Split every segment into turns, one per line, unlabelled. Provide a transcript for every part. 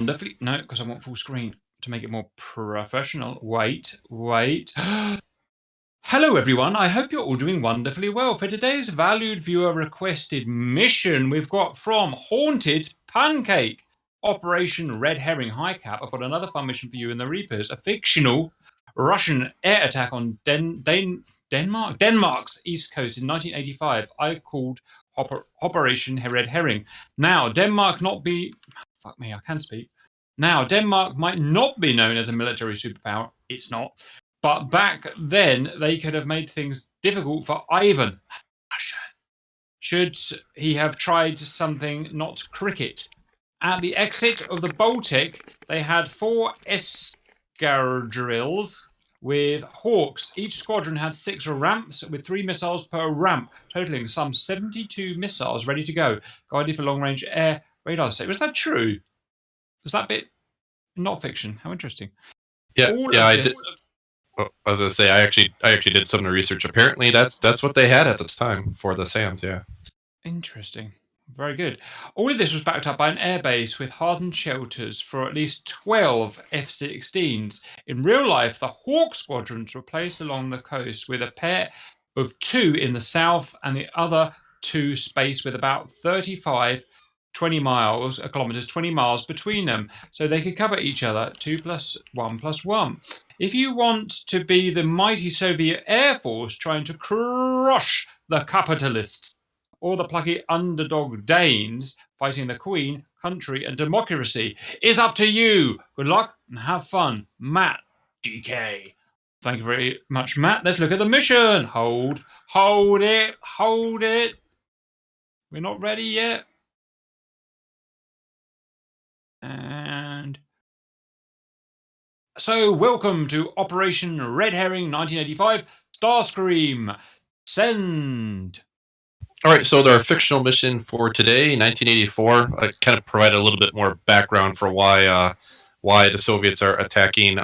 wonderfully... No, because I want full screen to make it more professional. Wait. Hello everyone, I hope you're all doing wonderfully well. For today's valued viewer requested mission, we've got from Haunted Pancake, Operation Red Herring High Cap. I've got another fun mission for you in the Reapers, a fictional Russian air attack on Denmark's east coast in 1985. I called Operation Red Herring. Now, Denmark not be... Fuck me, I can speak. Now, Denmark might not be known as a military superpower. It's not. But back then, they could have made things difficult for Ivan, should he have tried something not cricket. At the exit of the Baltic, they had 4 escadrilles with Hawks. Each squadron had 6 ramps with 3 missiles per ramp, totaling some 72 missiles ready to go, guided for long-range air radar. Was that true? Was that bit not fiction? How interesting.
Yeah, I did. I was gonna say I actually did some research. Apparently, that's what they had at the time for the SAMs. Yeah.
Interesting. Very good. All of this was backed up by an airbase with hardened shelters for at least 12 F-16s. In real life, the Hawk squadrons were placed along the coast with a pair of 2 in the south and the other 2 spaced with about 20 miles between them, so they could cover each other, 2 + 1 + 1. If you want to be the mighty Soviet Air Force trying to crush the capitalists, or the plucky underdog Danes fighting the Queen, country, and democracy, it's up to you. Good luck and have fun. Matt, DK. Thank you very much, Matt. Let's look at the mission. Hold it. We're not ready yet. And so, welcome to Operation Red Herring 1985, Starscream. Send.
All right, so our fictional mission for today, 1984, I kind of provide a little bit more background for why the Soviets are attacking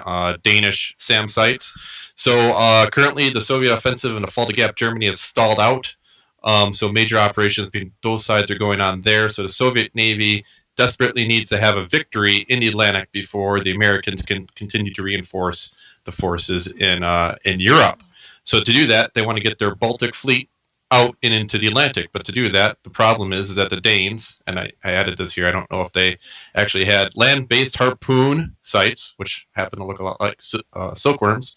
Danish SAM sites. So currently, the Soviet offensive in the Fulda Gap, Germany, has stalled out. So major operations between both sides are going on there. So the Soviet Navy desperately needs to have a victory in the Atlantic before the Americans can continue to reinforce the forces in Europe. So to do that, they want to get their Baltic fleet out and into the Atlantic. But to do that, the problem is that the Danes, and I added this here, I don't know if they actually had land-based harpoon sites, which happen to look a lot like silkworms,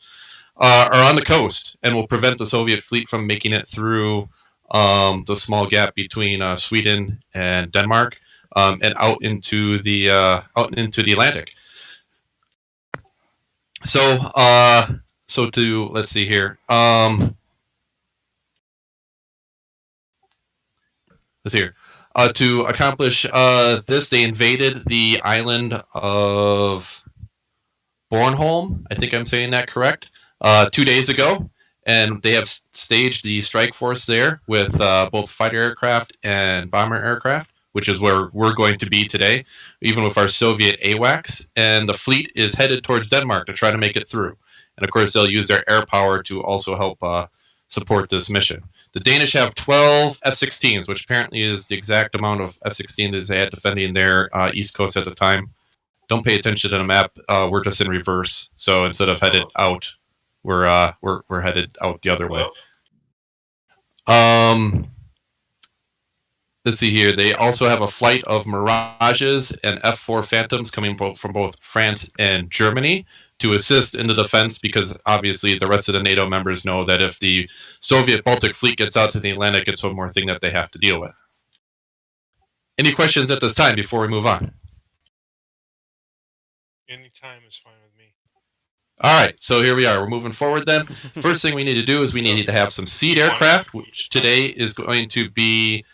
are on the coast and will prevent the Soviet fleet from making it through the small gap between Sweden and Denmark and out into the Atlantic. So let's see here. To accomplish this, they invaded the island of Bornholm. I think I'm saying that correct. 2 days ago, and they have staged the strike force there with both fighter aircraft and bomber aircraft, which is where we're going to be today, even with our Soviet AWACS. And the fleet is headed towards Denmark to try to make it through. And of course, they'll use their air power to also help support this mission. The Danish have 12 F-16s, which apparently is the exact amount of F-16s they had defending their east coast at the time. Don't pay attention to the map. We're just in reverse. So instead of headed out, we're headed out the other way. Let's see here. They also have a flight of Mirages and F-4 Phantoms coming from both France and Germany to assist in the defense, because obviously the rest of the NATO members know that if the Soviet Baltic fleet gets out to the Atlantic, it's one more thing that they have to deal with. Any questions at this time before we move on?
Any time is fine with me.
All right, so here we are. We're moving forward then. First thing we need to do is we need to have some seed aircraft, which today is going to be...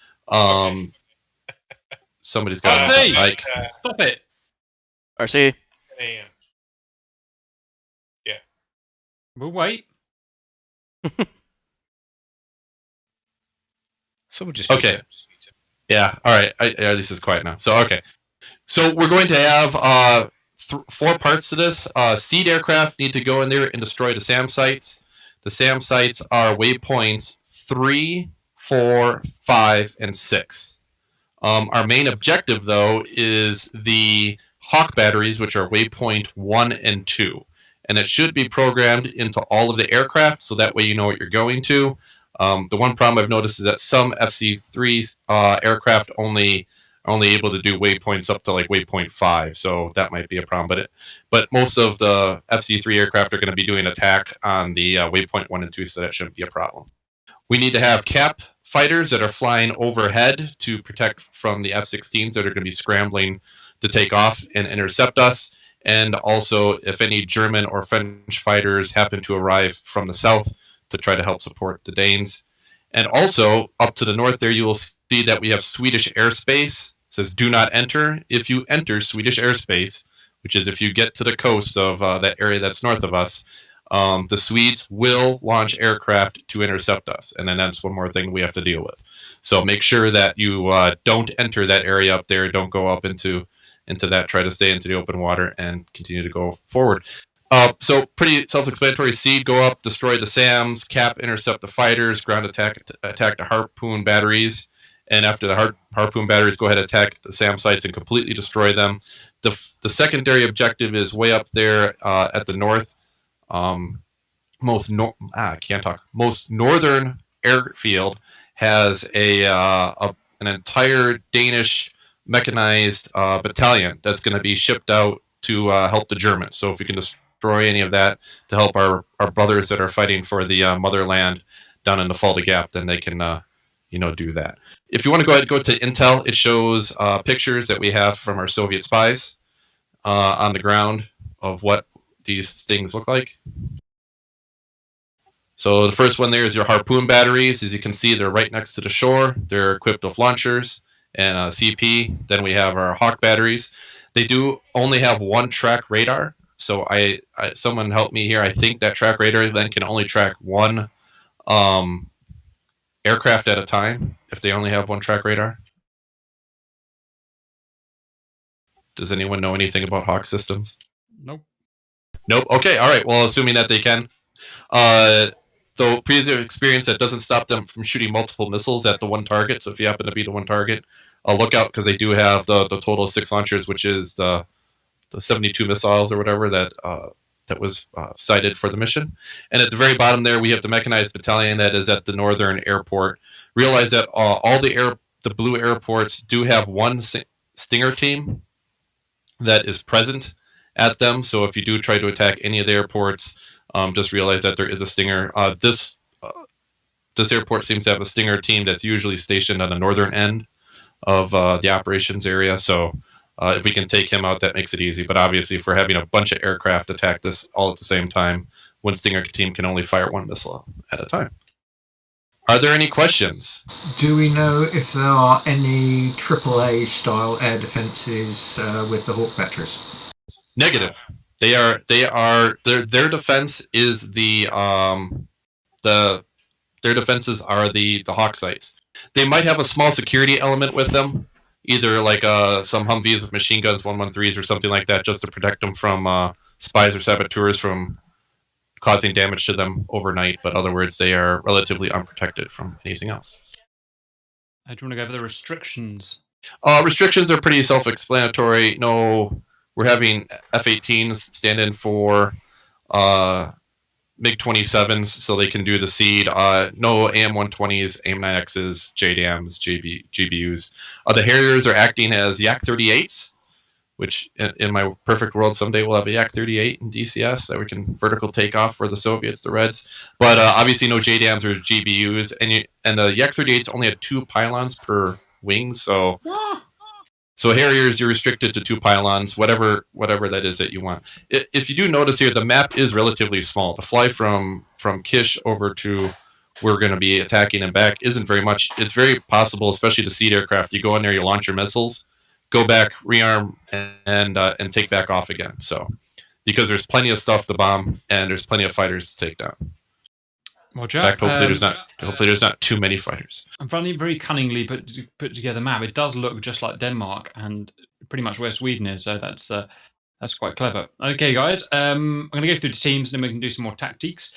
somebody's got
RC!
Like,
Stop it!
RC.
Yeah.
We'll wait.
Someone just
okay. Yeah. All right. At least it's quiet now. So okay. So we're going to have 4 parts to this. Seed aircraft need to go in there and destroy the SAM sites. The SAM sites are waypoints 3, 4, 5, and 6. Our main objective, though, is the Hawk batteries, which are waypoint 1 and 2. And it should be programmed into all of the aircraft, so that way you know what you're going to. The one problem I've noticed is that some FC3 aircraft only able to do waypoints up to like waypoint 5, so that might be a problem. But most of the FC3 aircraft are going to be doing attack on the waypoint 1 and 2, so that shouldn't be a problem. We need to have cap fighters that are flying overhead to protect from the F-16s that are going to be scrambling to take off and intercept us. And also, if any German or French fighters happen to arrive from the south, to try to help support the Danes. And also, up to the north there, you will see that we have Swedish airspace. It says, do not enter. If you enter Swedish airspace, which is if you get to the coast of that area that's north of us, the Swedes will launch aircraft to intercept us. And then that's one more thing we have to deal with. So make sure that you don't enter that area up there. Don't go up into that. Try to stay into the open water and continue to go forward. So pretty self-explanatory. Seed, go up, destroy the SAMs. Cap, intercept the fighters. Ground attack the harpoon batteries. And after the harpoon batteries, go ahead and attack the SAM sites and completely destroy them. The secondary objective is way up there at the north. Most northern airfield has an entire Danish mechanized battalion that's going to be shipped out to help the Germans. So if we can destroy any of that to help our brothers that are fighting for the motherland down in the Fulda Gap, then they can do that. If you want to go to Intel, it shows pictures that we have from our Soviet spies on the ground of what these things look like. So the first one there is your harpoon batteries. As you can see, they're right next to the shore. They're equipped with launchers and CP. Then we have our Hawk batteries. They do only have one track radar. So I someone help me here. I think that track radar then can only track one aircraft at a time if they only have one track radar. Does anyone know anything about Hawk systems?
Nope.
Okay. All right. Well, assuming that they can. Though previous experience, that doesn't stop them from shooting multiple missiles at the one target. So if you happen to be the one target, look out, because they do have the total of 6 launchers, which is the 72 missiles or whatever that was cited for the mission. And at the very bottom there, we have the mechanized battalion that is at the northern airport. Realize that all the blue airports do have one Stinger team that is present at them. So if you do try to attack any of the airports, just realize that there is a Stinger. This airport seems to have a Stinger team that's usually stationed on the northern end of the operations area. So if we can take him out, that makes it easy. But obviously, if we're having a bunch of aircraft attack this all at the same time, one Stinger team can only fire one missile at a time. Are there any questions?
Do we know if there are any AAA style air defenses with the Hawk batteries?
Negative. Their defense is their defenses are the Hawk sites. They might have a small security element with them, either like some Humvees with machine guns, 113s or something like that, just to protect them from spies or saboteurs from causing damage to them overnight. But in other words, they are relatively unprotected from anything else.
Do you want to go over the restrictions?
Restrictions are pretty self-explanatory. No, we're having F-18s stand in for MiG-27s, so they can do the seed. No AM-120s, AIM-9Xs, JDAMs, GBUs. The Harriers are acting as Yak-38s, which in my perfect world someday we'll have a Yak-38 in DCS that we can vertical take off for the Soviets, the Reds. But obviously no JDAMs or GBUs, and the Yak-38s only had 2 pylons per wing, so Harriers, you're restricted to 2 pylons, whatever that is that you want. If you do notice here, the map is relatively small. To fly from Kish over to where we're going to be attacking and back isn't very much. It's very possible, especially the seed aircraft, you go in there, you launch your missiles, go back, rearm, and take back off again. So, because there's plenty of stuff to bomb and there's plenty of fighters to take down.
Well, Jack,
in fact, hopefully there's not too many fighters.
I'm finding very cunningly put together map. It does look just like Denmark and pretty much where Sweden is. So that's quite clever. Okay, guys, I'm going to go through the teams and then we can do some more tactics.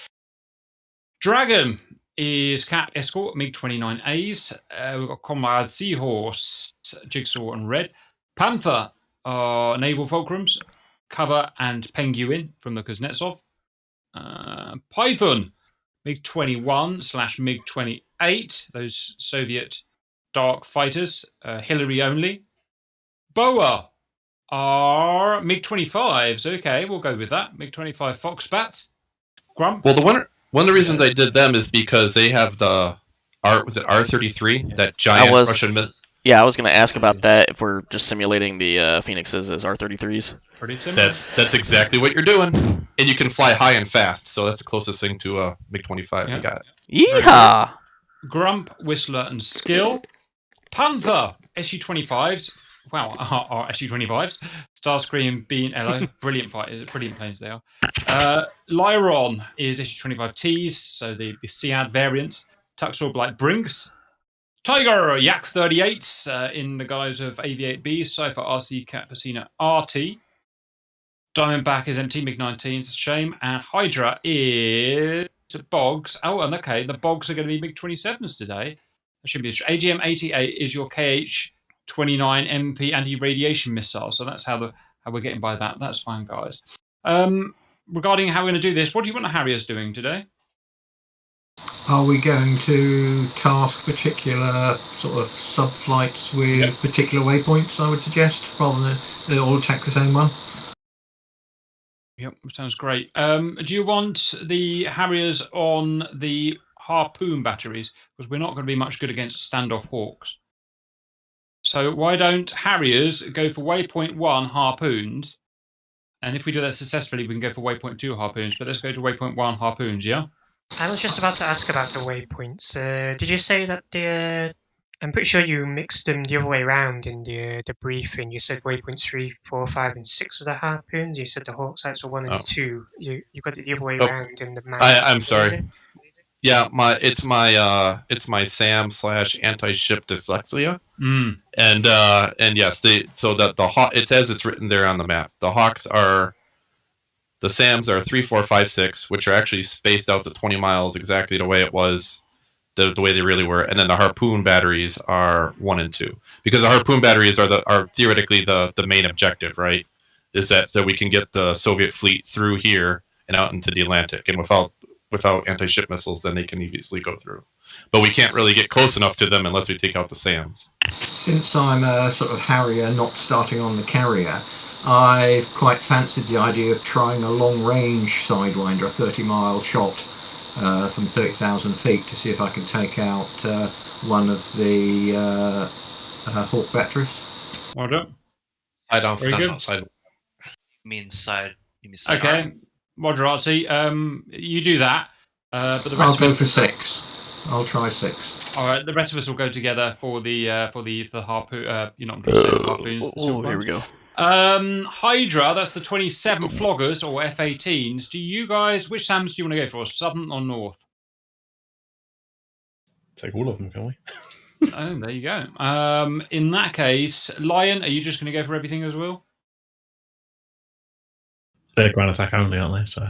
Dragon is Cap Escort, MiG-29As. We've got Comrade Seahorse, Jigsaw and Red. Panther naval fulcrums, Cover and Penguin from the Kuznetsov. Python, MiG-21 / MiG-28, those Soviet dark fighters, Hillary only. Boa are MiG-25s. Okay, we'll go with that. MiG-25 Foxbats. Grump.
Well, one of the reasons I did them is because they have the R33, that giant Russian missile.
Yeah, I was going to ask about that. If we're just simulating the Phoenixes as R33s.
Pretty similar.
That's exactly what you're doing, and you can fly high and fast. So that's the closest thing to a MiG-25 we got.
Yeehaw!
Grump, Whistler, and Skill. Panther, Su-25s. Wow, are Su-25s. Starscream, B and Elo. Brilliant planes they are. Lyron is Su-25Ts, so the Sead variant. Tuxor Blight Brinks. Tiger, Yak-38s in the guise of AV-8B, Cypher RC, Capucina RT. Diamondback is MT, MiG-19s, it's a shame. And Hydra is Bogs. Oh, and okay, the Bogs are going to be MiG-27s today. That should be AGM-88 is your KH-29 MP anti-radiation missile. So that's how we're getting by that. That's fine, guys. Regarding how we're going to do this, what do you want the Harriers doing today?
Are we going to task particular sort of sub-flights with particular waypoints, I would suggest, rather than they all attack the same one?
Yep, sounds great. Do you want the Harriers on the Harpoon batteries? Because we're not going to be much good against standoff Hawks. So why don't Harriers go for waypoint 1 Harpoons? And if we do that successfully, we can go for waypoint 2 Harpoons. But let's go to waypoint 1 Harpoons, yeah?
I was just about to ask about the waypoints. Did you say that the? I'm pretty sure you mixed them the other way around in the briefing. You said waypoints 3, 4, 5, and 6 were the Harpoons. You said the Hawk sites were 1 and 2. You got it the other way around in the map.
I'm sorry. Yeah, it's my SAM / anti-ship dyslexia. And yes, the Hawk, it's as it's written there on the map. The Hawks are. The SAMs are 3, 4, 5, 6, which are actually spaced out to 20 miles exactly the way it was, the way they really were. And then the Harpoon batteries are 1 and 2. Because the Harpoon batteries are theoretically the main objective, right? Is that so we can get the Soviet fleet through here and out into the Atlantic. And without anti-ship missiles, then they can easily go through. But we can't really get close enough to them unless we take out the SAMs.
Since I'm a sort of Harrier not starting on the carrier, I've quite fancied the idea of trying a long-range Sidewinder, a 30-mile shot from 30,000 feet to see if I can take out one of the Hawk batteries.
Well done.
Side on,
Very good.
side.
You mean side
Okay,
arm?
Roger, Artsy. You do that. But the
I'll
rest
go
of us,
for 6. I'll try 6.
all right. The rest of us will go together for the harpoon. You're not going to say harpoons.
Oh, here we go.
Hydra. That's the 27 floggers or F-18s. Do you guys? Which SAMs do you want to go for? Southern or north?
Take all of them, can we?
Oh, there you go. In that case, Lion, are you just going to go for everything as well?
They're ground attack only, aren't they? So.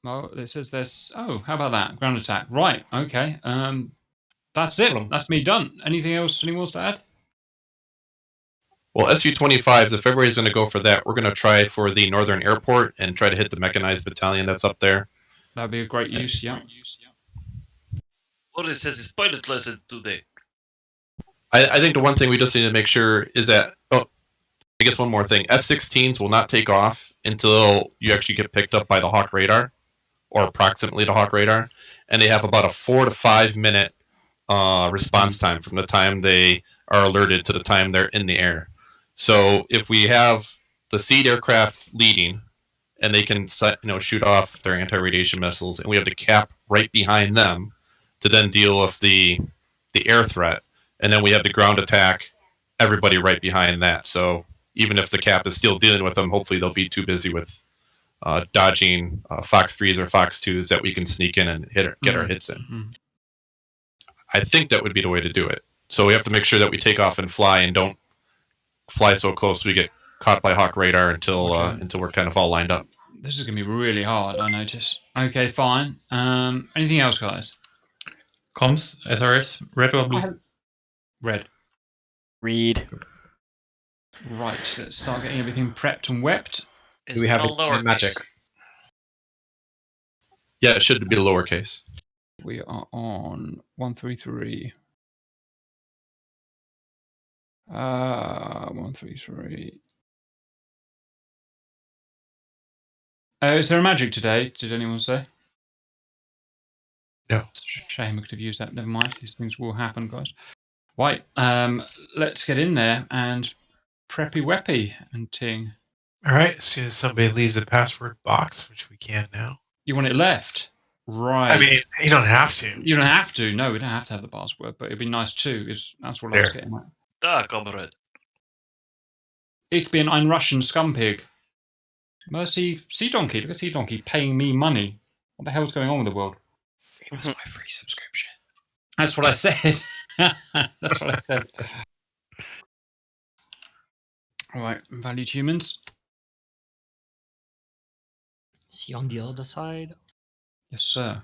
Well, it says there's. Oh, how about that? Ground attack. Right. Okay. That's it. That's me done. Anything else anyone wants to add?
Well, Su-25s, if everybody's going to go for that, we're going to try for the Northern Airport and try to hit the mechanized battalion that's up there.
That'd be a great use, yeah.
What it says is pilot lessons today.
I think the one thing we just need to make sure is that, I guess one more thing. F-16s will not take off until you actually get picked up by the Hawk radar, or approximately the Hawk radar, and they have about a 4 to 5 minute response time from the time they are alerted to the time they're in the air. So if we have the SEAD aircraft leading, and they can shoot off their anti-radiation missiles, and we have the cap right behind them to then deal with the air threat, and then we have the ground attack, everybody right behind that. So even if the cap is still dealing with them, hopefully they'll be too busy with dodging Fox 3s or Fox 2s that we can sneak in and get our hits in.
Mm-hmm.
I think that would be the way to do it. So we have to make sure that we take off and fly and don't fly so close we get caught by Hawk radar until we're kind of all lined up.
This is going to be really hard, I notice. Okay, fine. Anything else, guys?
Comms, SRS, red or blue?
Red.
Read.
Right, let's start getting everything prepped and wept.
Is
Do we
it
have
all
it in magic?
lowercase?
Yeah, it should be lowercase.
We are on 133. 133. Is there a magic today? Did anyone say?
No.
It's a shame we could have used that. Never mind. These things will happen, guys. Right. Let's get in there and preppy weppy and ting.
All right. As soon as somebody leaves the password box, which we can now.
You want it left? Right.
I mean, you don't have to.
You don't have to. No, we don't have to have the password, but it'd be nice too. That's what I was
There.
getting at.
Da, comrade.
Ich bin ein Russian scumpig. Mercy, Sea Donkey. Look at Sea Donkey paying me money. What the hell's going on with the world?
That's my free subscription.
That's what I said. That's what I said. All right, valued humans.
Is he on the other side?
Yes, sir.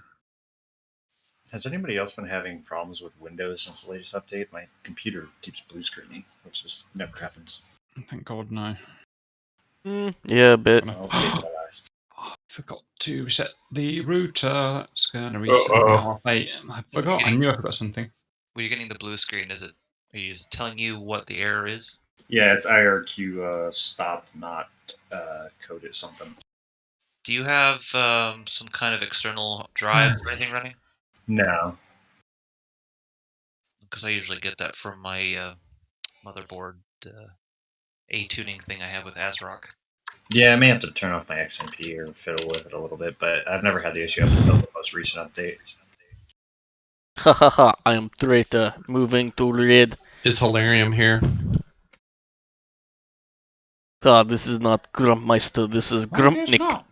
Has anybody else been having problems with Windows since the latest update? My computer keeps blue screening, which just never happens.
Thank God, no.
Yeah, a bit.
I'll save it last.
I forgot to reset the router. It's going to reset
Uh-oh.
now. Wait, I forgot. I knew I forgot something.
When you're getting the blue screen, is it? Are you telling you what the error is?
Yeah, it's IRQ stop, not code it something.
Do you have some kind of external drive or anything running?
No.
Because I usually get that from my motherboard A tuning thing I have with ASRock.
Yeah, I may have to turn off my XMP or fiddle with it a little bit, but I've never had the issue up until the most recent update.
Hahaha, I am traitor. Moving to red.
Is Hilarium here?
God, this is not Grumpmeister, this is
Well, I guess
Grumpnik.
not.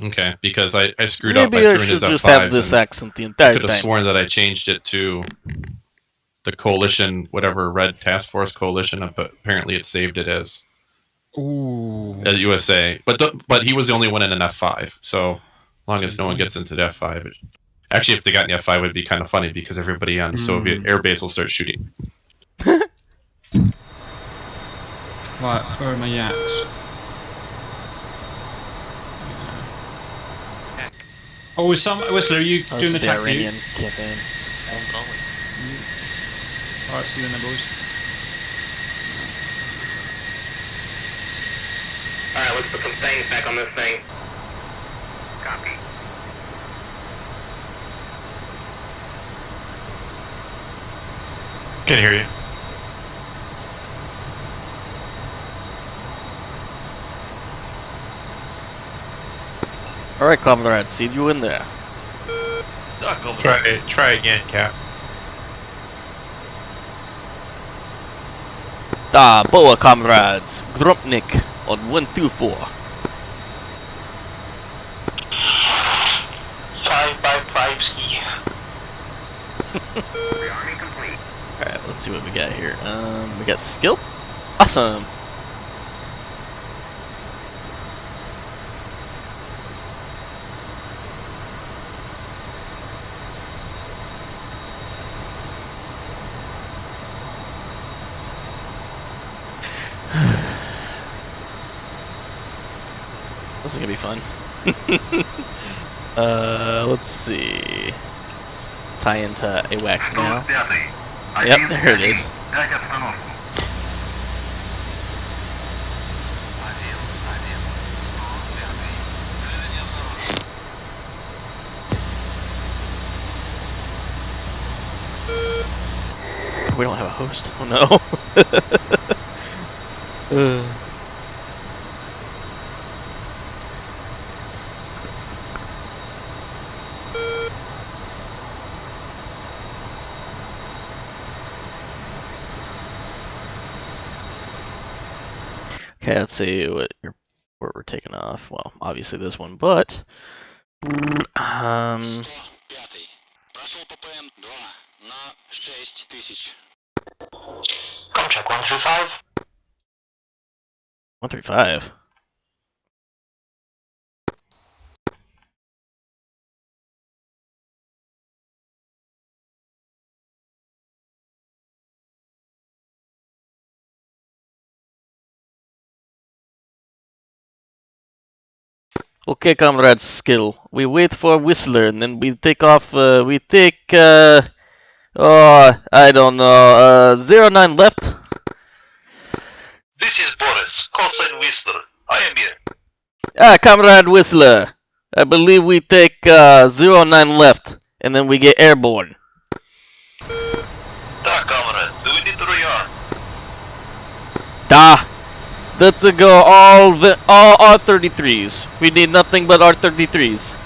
Okay, because I screwed up by
Maybe I
throwing his
should just have
F5s.
this
and
accent the
I
entire
could have
time.
sworn that I changed it to the Coalition, whatever, Red Task Force Coalition, but apparently it saved it as
Ooh.
USA. But he was the only one in an F5, so as long as no one gets into the F5. Actually, if they got in the F5, it would be kind of funny because everybody on the Soviet airbase will start shooting.
Right, where are my yaks?
Heck,
Oh, is some Whistler? Are you
Oh,
doing
this
the
is
attack for you?
Iranian campaign.
always.
All right, see you then, boys.
Alright, let's put some things back on this thing. Copy.
Can hear you.
Alright, comrade, see you in there.
Da, comrade.
Try again, Cap.
Da, boa, comrades. Grumpnik on 124.
555 ski. Rearming complete.
Alright, let's see what we got here. We got skill. Awesome. This is gonna be fun. Let's see. Let's tie into AWACS now. Yep, there it is. We don't have a host. Oh no. Okay, let's see where we're taking off. Well, obviously this one, but
Check 135.
135. Okay, comrades, skill. We wait for Whistler, and then we take off. We take. I don't know. 09 left.
This is Boris, call sign Whistler. I am here.
Comrade Whistler. I believe we take 09 left, and then we get airborne.
Da, comrade. Do we need to rearm?
Da. Let's go all R33s. We need nothing but R33s.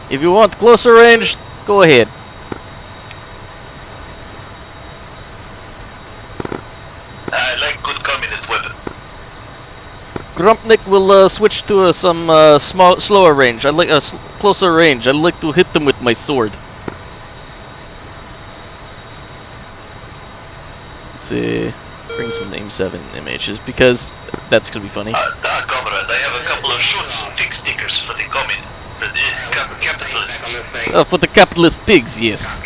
If you want closer range, go ahead.
I like good communist weapon.
Grumpnik will switch to some slower range. I like a closer range. I like to hit them with my sword. Let's see. Bring some name 7 images because that's gonna be funny.
Da, comrade. I have a couple of stick stickers for the communist. The capitalist.
For the capitalist pigs, yes.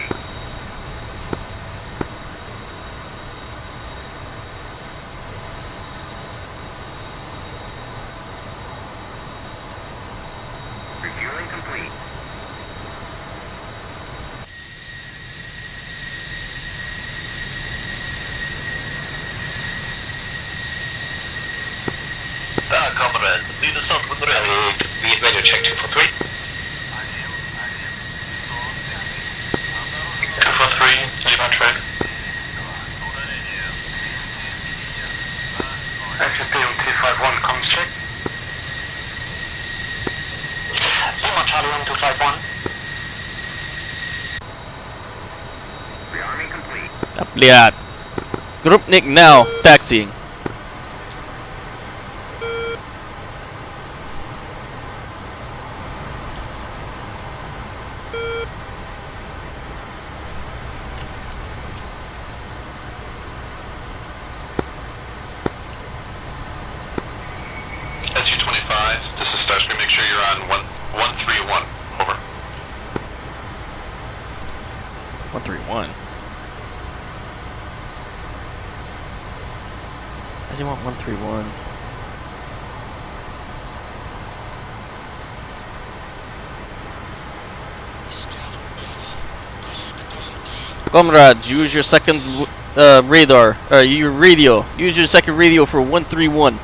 Refueling complete. Da, comrade. Lead us out with ready. Be radio check 243. 243, leave on track. Access on 251, comms check. Lima Charlie on 251. Rearming complete.
Apliat. Grupnik now taxiing.
SU-25, this is Starscream, make sure you're on 131, over.
131. Does he want 131? Comrades, use your second radar. Your radio. Use your second radio for 131.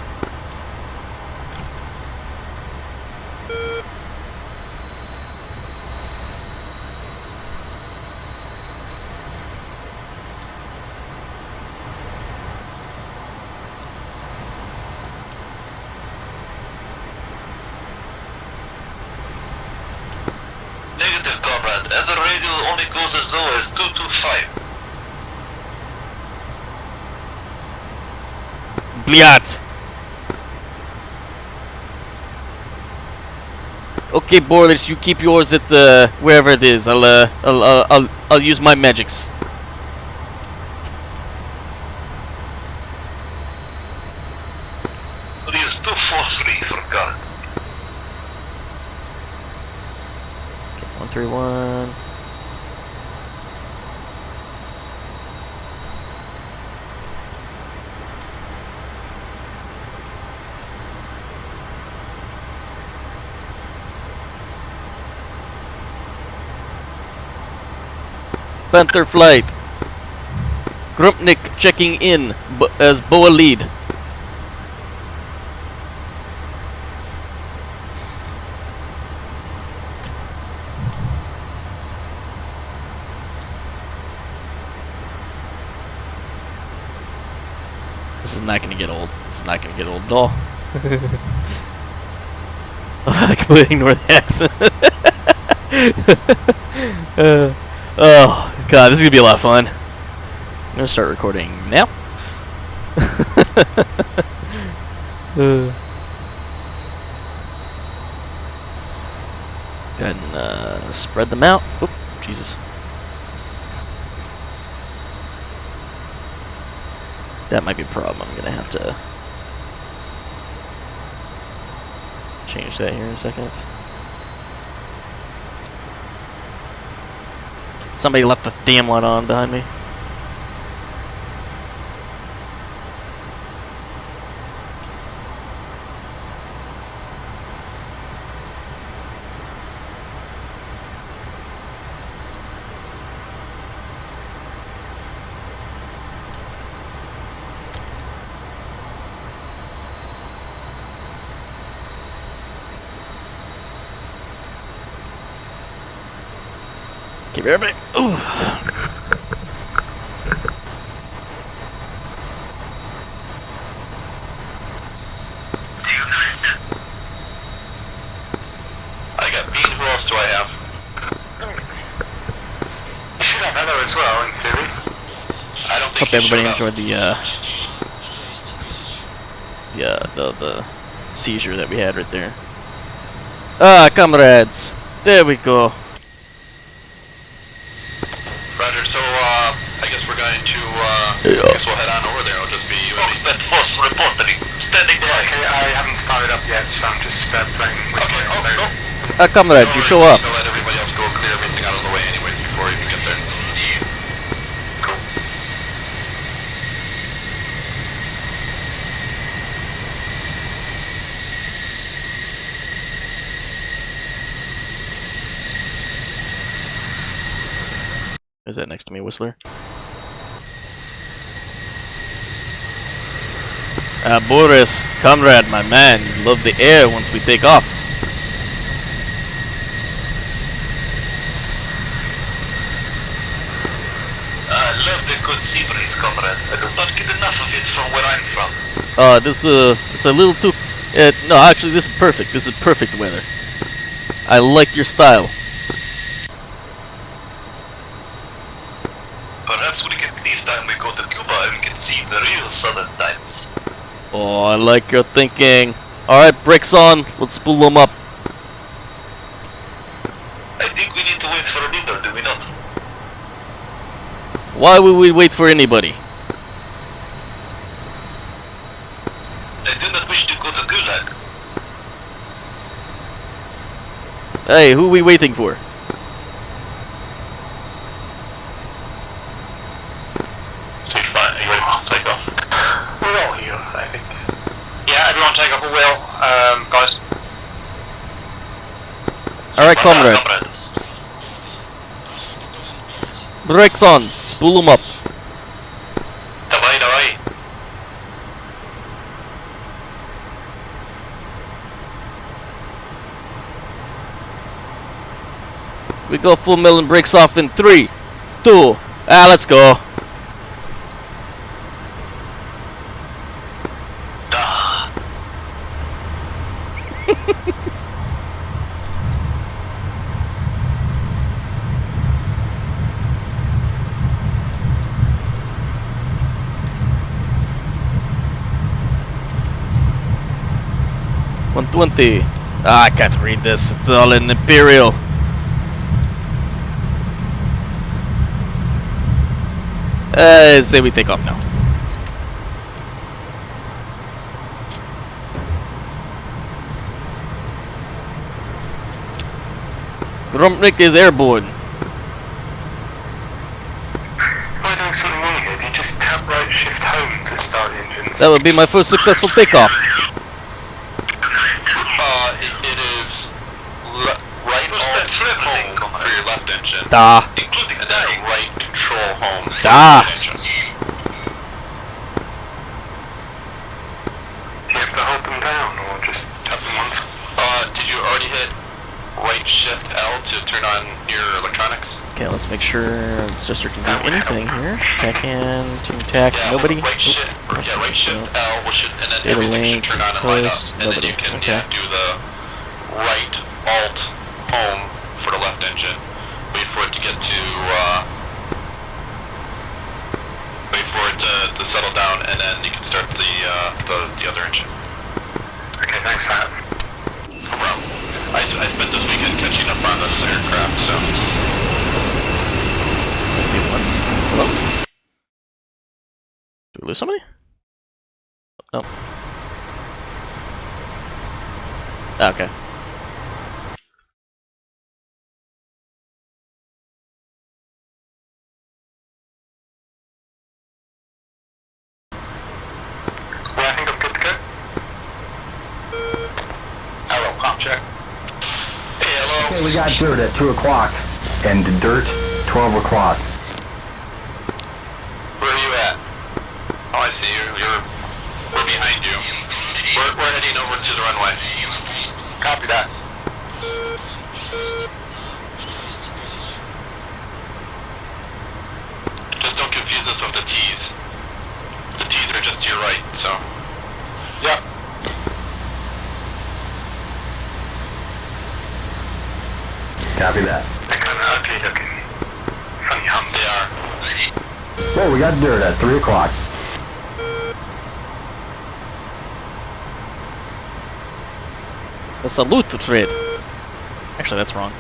Negative, comrade. Other radio only goes as low as 225.
Bliat. Okay, Boris, you keep yours at wherever it is. I'll use my magics.
Please, 243 for God.
131. Panther flight. Grumpnik checking in as Boa lead. This is not gonna get old. This is not gonna get old at all. I completely ignore the accent. Oh god, this is gonna be a lot of fun. I'm gonna start recording now. Go ahead and spread them out. Oop, Jesus. That might be a problem. I'm gonna have to change that here in a second. Somebody left the damn light on behind me. Keep everybody. Ooh.
I got Bean. Who else do I have? You should have Heather as well, in theory. I don't think
Hope everybody enjoyed the seizure that we had right there. Ah, comrades. There we go.
Roger, so I guess we're going to, I guess we'll head on over there. It'll just be you and me. That force reporting. Standing by. Okay, I haven't started up yet, so I'm just playing with
Ah, comrades, you show up.
I'll let everybody else go clear everything out of the way anyways before we even get there. Cool.
Is that next to me, Whistler? Boris, comrade, my man, you love the air once we take off.
Love the good sea breeze, comrade. I do not get enough of it from where I'm from.
It's a little too... no, actually, this is perfect. This is perfect weather. I like your style.
Perhaps we can this time we go to Cuba and we can see the real southern times.
Oh, I like your thinking. Alright, brakes on. Let's spool them up.
I think we need to wait for a window, do we not?
Why would we wait for anybody?
I do not wish to go to Gulag.
Hey, who are we waiting for?
We're all here, I think. Yeah, everyone take off a wheel, guys.
Alright, comrade. Brakes on. Spool them up.
Давай, давай.
We go full mill and brakes off in 3, 2, let's go. $120. Ah, I can't read this. It's all in Imperial. Say we take off now. Grumpnick is airborne.
You just tap right shift home to start the engine.
That would be my first successful takeoff.
It is right alt home for your left engine.
Da.
Including the right control home for
Da.
your engine. Do you have to hold them down or just tap them once? Did you already hit right shift L to turn on your electronics?
Okay, let's make sure Sister can do anything here. Tack in, team tack, nobody.
Right shift, right shift L, and then
Data
everything
link,
should turn on and light up.
post,
And
nobody.
then you can
Okay.
do the right alt home for the left engine. Wait for it to get to wait for it to settle down, and then you can start the other engine. Okay, thanks, Pat. No problem. I spent this weekend catching up on this aircraft, so.
I see one. Hello? Did we lose somebody? No. Okay.
Well, I think I'm good to go. Hello, comp check. Hey, hello.
Okay, we got dirt at 2 o'clock, and dirt 12 o'clock.
Where are you at? Oh, I see you. We're behind you. We're heading over to the runway. Copy that. Just don't confuse us with the T's. The T's are just to your right, so. Yep.
Copy that.
They're kind of ugly looking. Funny how they are.
Okay, we got dirt at 3 o'clock.
A salute to Fred. Actually, that's wrong.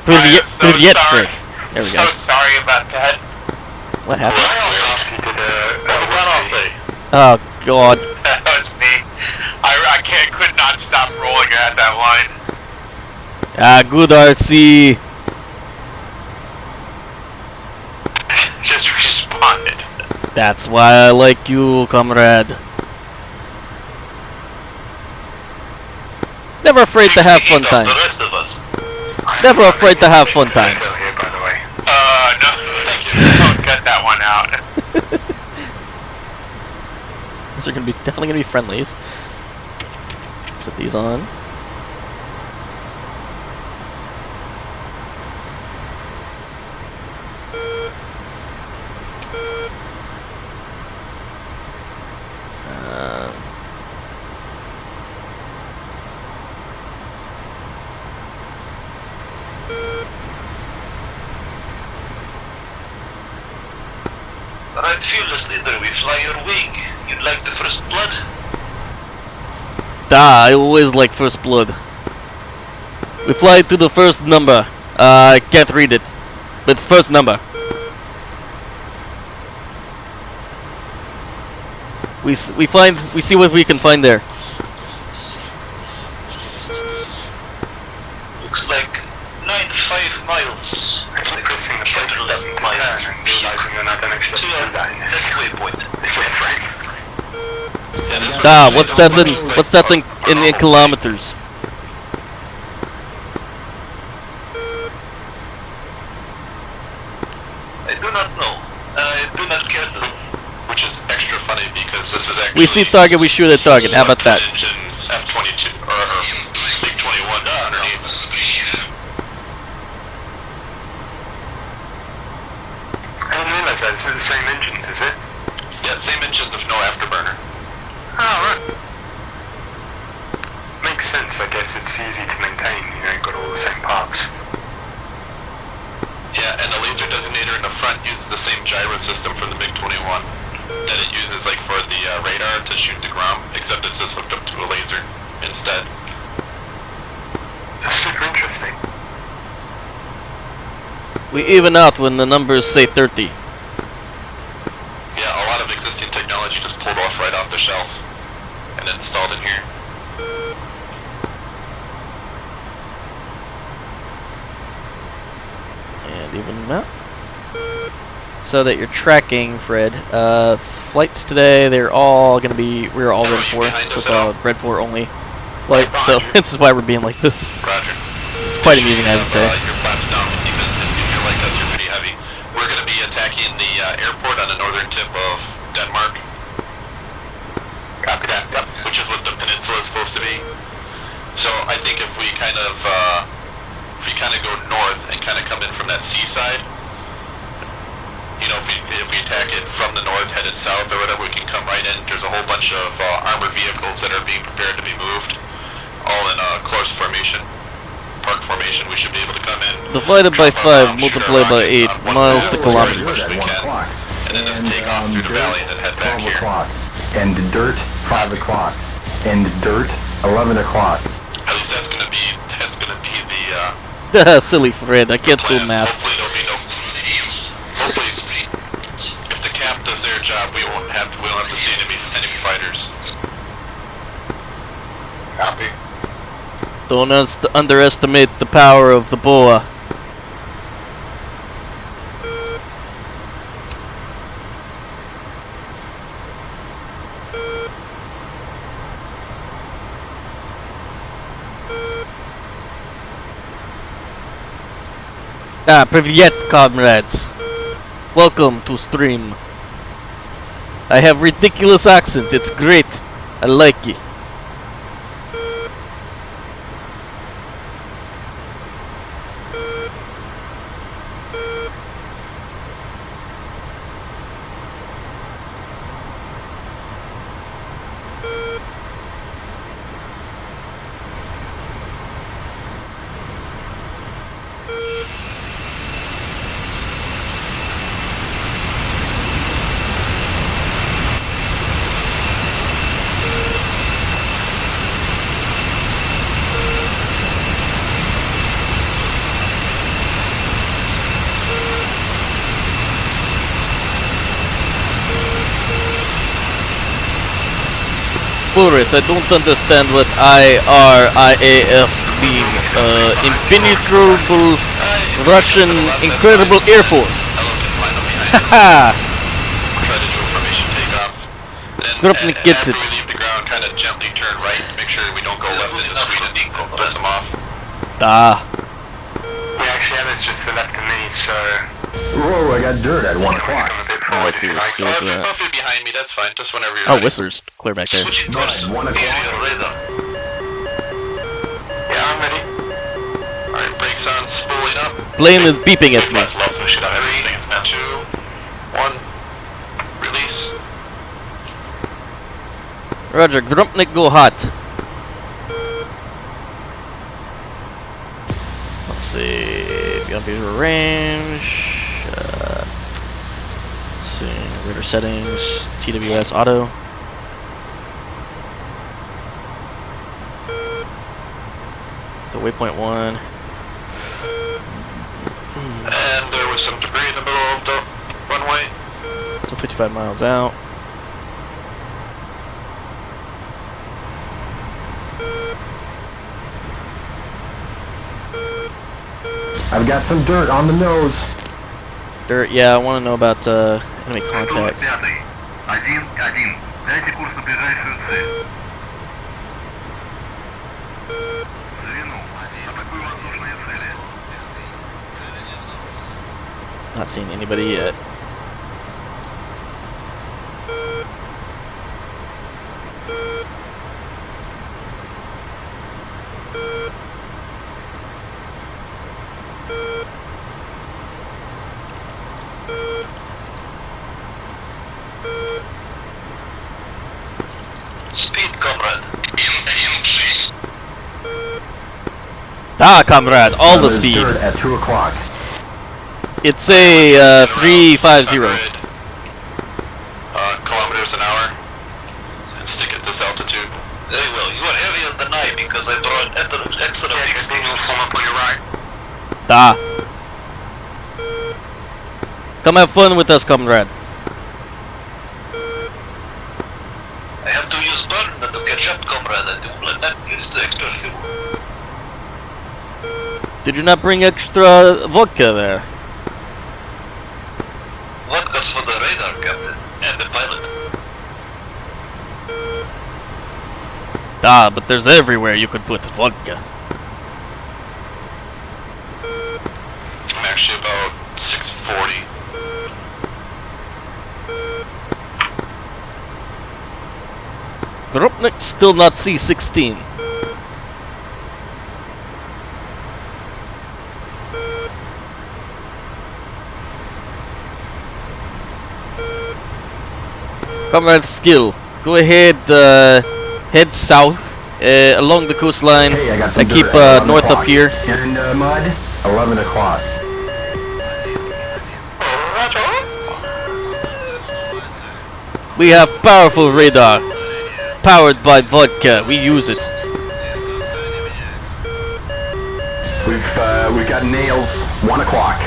Привет, Fred. There we go.
So sorry about that.
What happened?
Runoff.
Oh God.
That was me. I could not stop rolling at that line.
Ah, good RC.
Just responded.
That's why I like you, comrade. Never afraid to have fun times.
The rest of us.
Never afraid to have fun times.
Here, by the way. No, thank you. Don't cut that one out.
These are gonna be definitely gonna be friendlies. Set these on.
Right, fearless leader, we fly your wing. You'd like the first blood?
I always like first blood. We fly to the first number. I can't read it, but it's first number. We see what we can find there.
Looks like 95 miles. Actually, good thing the flight 11 miles. Realizing they're not an extra that's waypoint.
What's that thing in kilometers?
I do not know. I do not care to. Which is extra funny because this is actually.
We see target, we shoot at target. How about that?
Engine F-22 or Big 21 underneath. I didn't realize that. It's the same engine, is it? Yeah, same engine with no afterburner. Oh, right. Makes sense, I guess. It's easy to maintain, you've got all the same parts. Yeah, and the laser designator in the front uses the same gyro system from the Big 21 that it uses like for the radar to shoot the ground, except it's just hooked up to a laser instead. That's super interesting.
We even out when the numbers say 30.
Yeah, a lot of existing technology just pulled off right off the shelf and installed in here.
And even them out. So that you're tracking, Fred. Flights today, they're all gonna be, we're all red 4, so it's a red 4 only flight, so this is why we're being like this.
Roger.
It's quite amusing, I would say.
Your flaps down because if you're like us, you're pretty heavy. We're going to be attacking the airport on the northern tip of Denmark. Copy that. Yep. Which is what the peninsula is supposed to be. So I think if we kind of go north and kind of come in from that seaside, you know, if we attack it from the north, headed south or whatever, we can come right in. There's a whole bunch of armored vehicles that are being prepared to be moved, all in close formation, park formation. We should be able to come in.
Divided by 5, multiplied by 8, miles to kilometers.
And then just take off through the valley and then head back
12
here.
o'clock. And dirt 5 o'clock. And dirt 11 o'clock.
At least that's gonna be the
Silly Fred, I can't do math.
hopefully there'll be no. Hopefully, if the cap does their job, we won't have to see enemy fighters. Copy.
Don't underestimate the power of the boa. Привет, comrades. Welcome to stream. I have ridiculous accent. It's great. I like it. For it, I don't understand what IRIAF mean. Impenetrable Russian Incredible Air Force. Haha! Grupnik gets it.
After we leave the ground, kind of gently turn right to make sure we don't go left into Sweden. Piss them off.
We actually have it just selected me, so... Whoa, I got dirt at 1 o'clock.
Oh, let's see what skills are at.
Buffy behind me, that's fine. Just whenever you're
Oh,
ready.
Whistler's clear back there.
Switching course.
Right, 1 o'clock.
Yeah, I'm ready. Alright, brakes on, spooling up.
Blame is beeping at me.
3, 2, 1, release.
Roger, Grumpnik go hot. Let's see. Beyond visual range. Let's see. Radar settings. TWS auto. So waypoint 1.
And there was some debris in the middle of the runway.
So 55 miles out.
I've got some dirt on the nose.
Dirt, yeah, I want to know about enemy contacts. Not seeing anybody yet.
Speed, comrade.
Comrade, all the speed.
Dirt at 2 o'clock.
It's a 350.
Kilometers an hour. And stick at this altitude. Very well. You are heavier than I because I brought extra big from up on your right.
Come have fun with us, comrade.
I have to use burn to catch up, comrade. I do let that use the extra fuel.
Did you not bring extra vodka there?
Vodka's for the radar, Captain, and the pilot.
But there's everywhere you could put vodka.
I'm actually about 640.
Dropnik still not C-16. Comrade Skill, go ahead, head south along the coastline and keep north up here.
In mud, 11 o'clock.
We have powerful radar, powered by vodka. We use it.
We've got nails, 1 o'clock.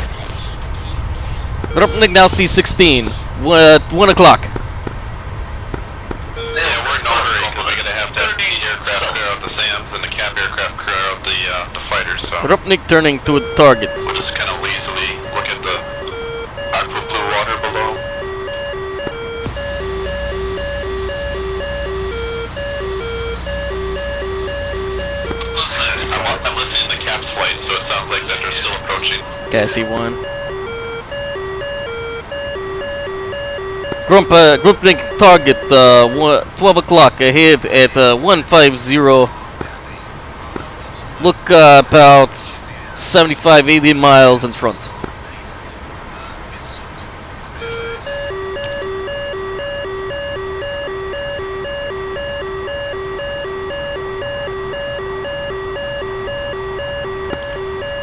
Dropnik now C-16, 1 o'clock.
Yeah, we're in no hurry because we're going to have to have the aircraft clear out the
Grupnik turning to target.
We'll just kind of lazily look at the aqua blue water below. I'm listening to Cap's flight, so it sounds like that they're still approaching.
Okay, I see one. Grupnik target 12 o'clock ahead at 150. Look about 75-80 miles in front.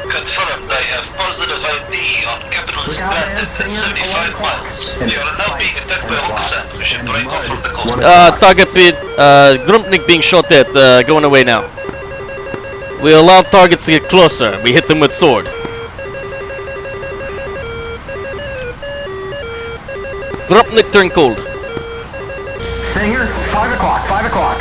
Confirmed, I have positive ID on Capital's Planet at 75 miles. You are now being attacked by Oxen. We should break off from the coast.
Target pit, Grupnik being shot at, going away now. We allow targets to get closer. We hit them with sword. Grupnik turn cold.
Singer, 5 o'clock, 5 o'clock.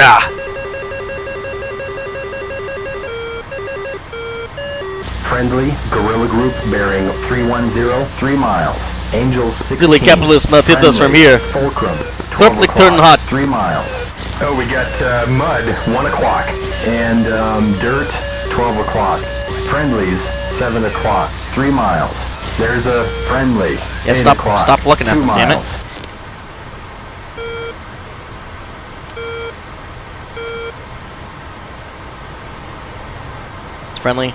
Ah.
Friendly guerrilla group bearing 310, 3 miles. Angels 16.
Silly capitalists not hit us from here.
Fulcrum,
Grupnik turn hot.
3 miles. Oh, we got mud, 1 o'clock. And dirt, 12 o'clock. Friendlies, 7 o'clock. 3 miles. There's a friendly.
Yeah,
8
stop
o'clock,
stop looking at
2
me, damn it.
miles.
It's friendly.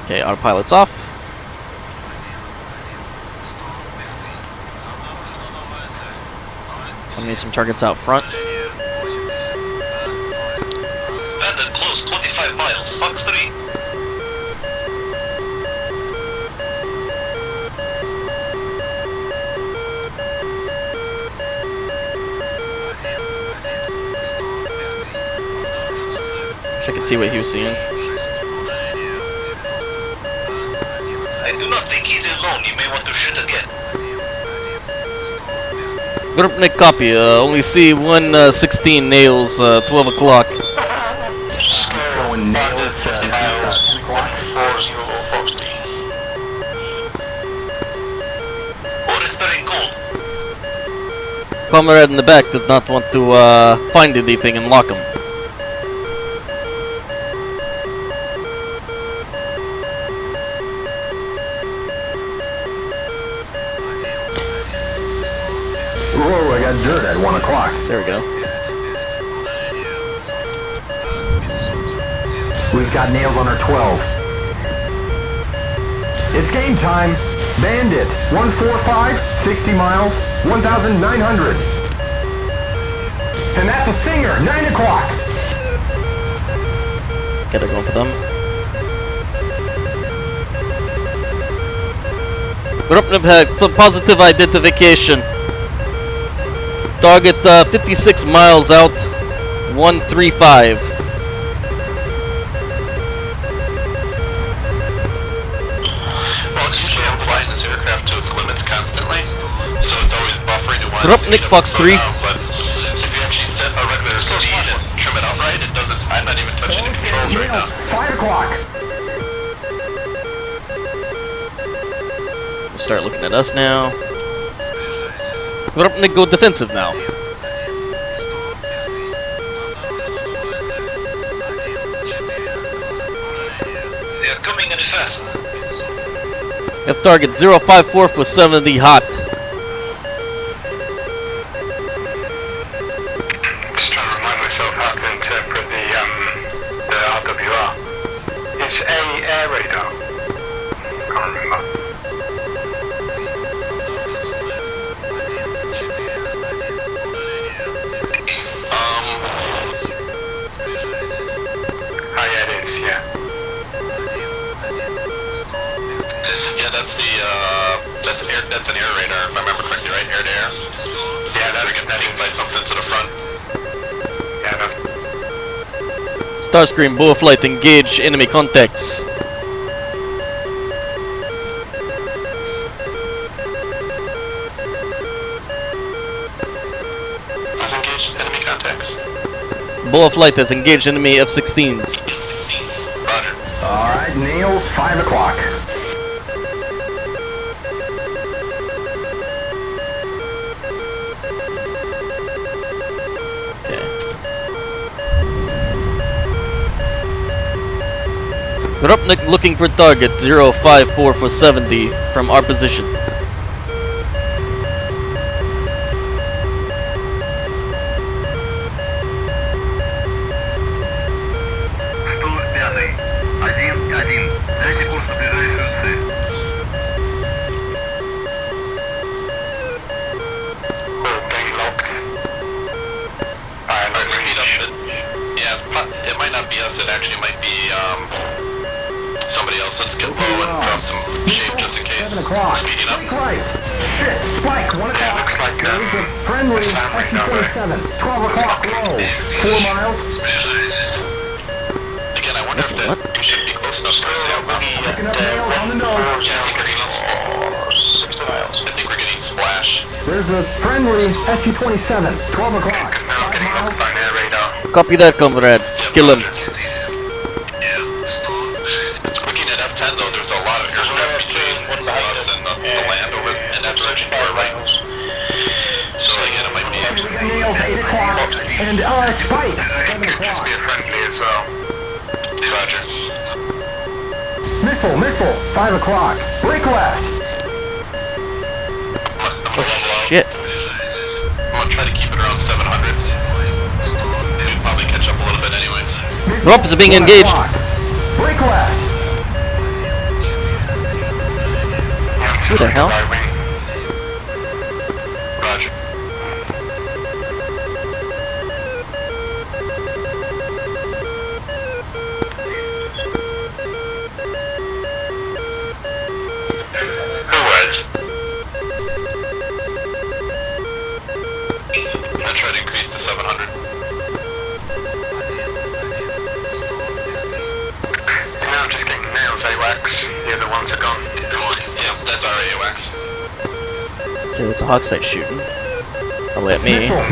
Okay, autopilot's off. I need some targets out front.
Bandit close, 25 miles. Fox 3.
Wish I could see what he was seeing.
I do not think he's alone. You may want to shoot again.
Grupnik copy. Only see 116 nails. 12 o'clock.
Going nails, 10 o'clock.
40 Foxty. Or is very cool.
Comrade in the back does not want to find anything and lock him.
Whoa, I got dirt at 1 o'clock.
There we go.
We've got nails on our 12. It's game time. Bandit, 145, 60 miles, 1,900. And that's a Singer, 9 o'clock.
Okay, they're going for them. Grupnik had positive identification. Target 56 miles out, 135.
Fox 3 flies this aircraft to its limits constantly, so it's always buffering to one.
Grupnik Fox 3.
But if you actually set a regular speed and trim it upright, it doesn't. I'm not even touching the controls right now.
5 o'clock.
Start looking at us now. Grupnik go defensive now.
They are coming in fast.
Have target 054 for 70 hot.
Just trying to remind myself how to interpret the RWR. It's air radar. Can't remember. yeah, it is, yeah. Yeah, that's an air radar, if I remember correctly, right? Air to air? Yeah, that'll get pinged by something to the front. Yeah, no.
Starscream, Boa Flight, engage enemy contacts. Boa Flight has engaged enemy F-16s.
Roger.
Alright, Niels, 5 o'clock.
Rupnik looking for target 054 for 70 from our position.
Yeah, it might not be us, it actually might be somebody else. Let's get low and drop some shape just in case.
7 o'clock.
Speeding up.
Break right. Shit, spike, 1 o'clock.
Yeah, looks like
There's a friendly SU-27. 12 o'clock low. 4 miles.
Again, I wonder if that we should be close enough to
Picking up nails on the nose.
Yeah, I think we're getting 6 miles. I think we're getting splash.
There's a friendly SU-27. 12 o'clock. 5 miles.
On air radar.
Copy that, comrade. Kill him.
Looking at F-10 though, there's a lot of aircraft between us and the land over in that direction to our right. So again, it might be...
We got nails 8 o'clock. And spike. 7 o'clock.
Be a friendly as well. Roger.
Missile, 5 o'clock. Break left.
Oh shit.
I'm gonna try to keep it around 700. We'd probably catch up a little bit anyways.
Ropes are being engaged.
Break left.
Who the hell?
Roger. Who was? I'll try to increase to 700. Now I'm just getting nails, AWACS. The other ones are gone. Yeah, that's our AWACS.
Okay, that's a hawk sight shooting. Probably at me.
Nails,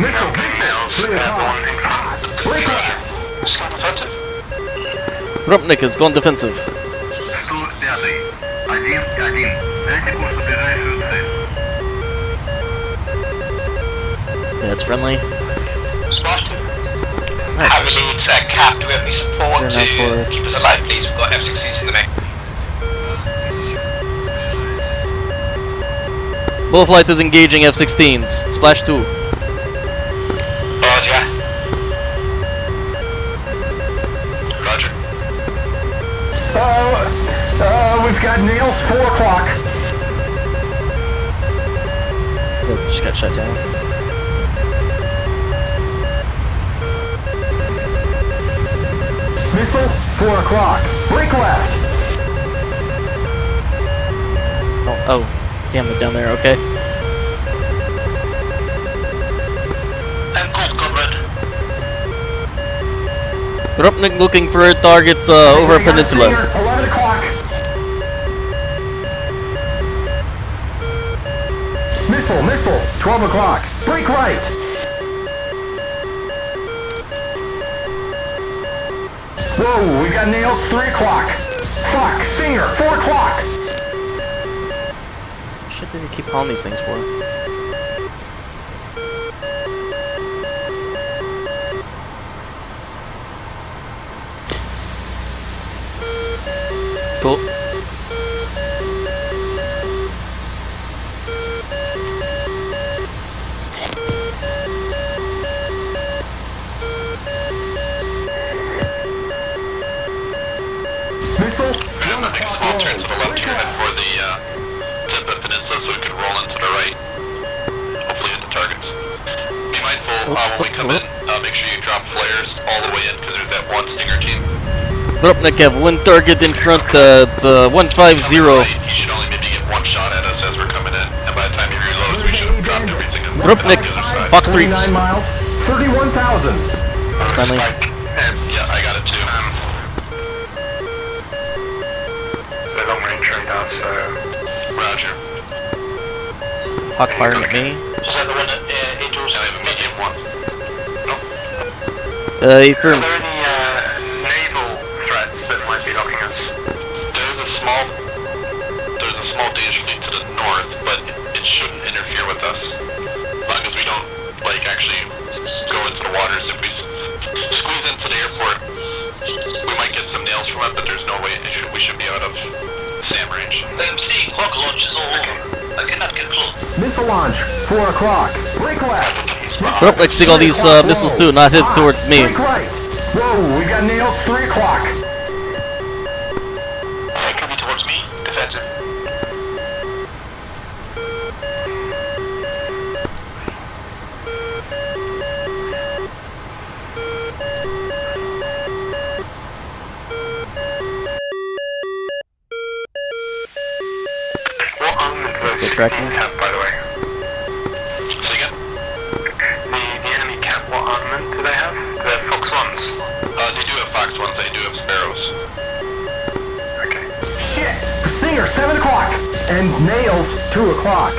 Break left.
Just gone offensive.
Rupnik has gone defensive. Yeah, it's friendly.
Spot.
Nice.
How we need cap, do we have any support
Turn
to
out forward.
keep us alive please? We've got F-16s in the mix.
Boa Flight is engaging F-16s. Splash 2.
Roger.
Roger.
We've got nails 4 o'clock.
So that just got shut down.
Missile 4 o'clock. Break left.
Oh, damn it, down there, okay.
I'm cold, comrade.
Rupnik looking for targets over a
We got a
peninsula.
Stinger, 11 o'clock. Missile 12 o'clock. Break right. Whoa, we got nails 3 o'clock. Fuck, Stinger 4 o'clock.
What shit does he keep calling these things for? Cool.
Missile
We're gonna make a small turn to the left here and for the tip of peninsula so we can roll into the right. Hopefully hit the targets. Be mindful when we come in, make sure you drop flares all the way in because there's that one Stinger team.
Dropnik have one target in front, it's 150.
He should only maybe get one shot at us as we're coming in, and by the time he reloads, we should have dropped everything.
Dropnik, Fox 3.
39 miles, 31,000.
That's friendly.
Yeah, I got it too.
The long range radar, so.
Roger.
Hawk firing at me.
Is that the one that Angels? I have a medium one. Nope.
Affirm.
Are there any naval threats that might be knocking us?
There's a small Danish fleet to the north, but it shouldn't interfere with us. As long as we don't, like, actually go into the waters. If we squeeze into the airport, we might get some nails from it, but there's no way we should be out of SAM range.
I'm seeing hawk launches all over. I cannot get close.
Missile launch, 4 o'clock. Break left.
Dropnik, see all these missiles too, not hit towards me.
Break right. Whoa, we got nails, 3 o'clock.
Coming towards me. Defensive.
What armament do
Still
those
tracking.
have, by the way?
Say again?
The enemy cap, what armament do they have? Do they have Fox 1s?
They do have Fox 1s, they do have Sparrows.
Okay.
Shit. Stinger, 7 o'clock. And nails, 2 o'clock.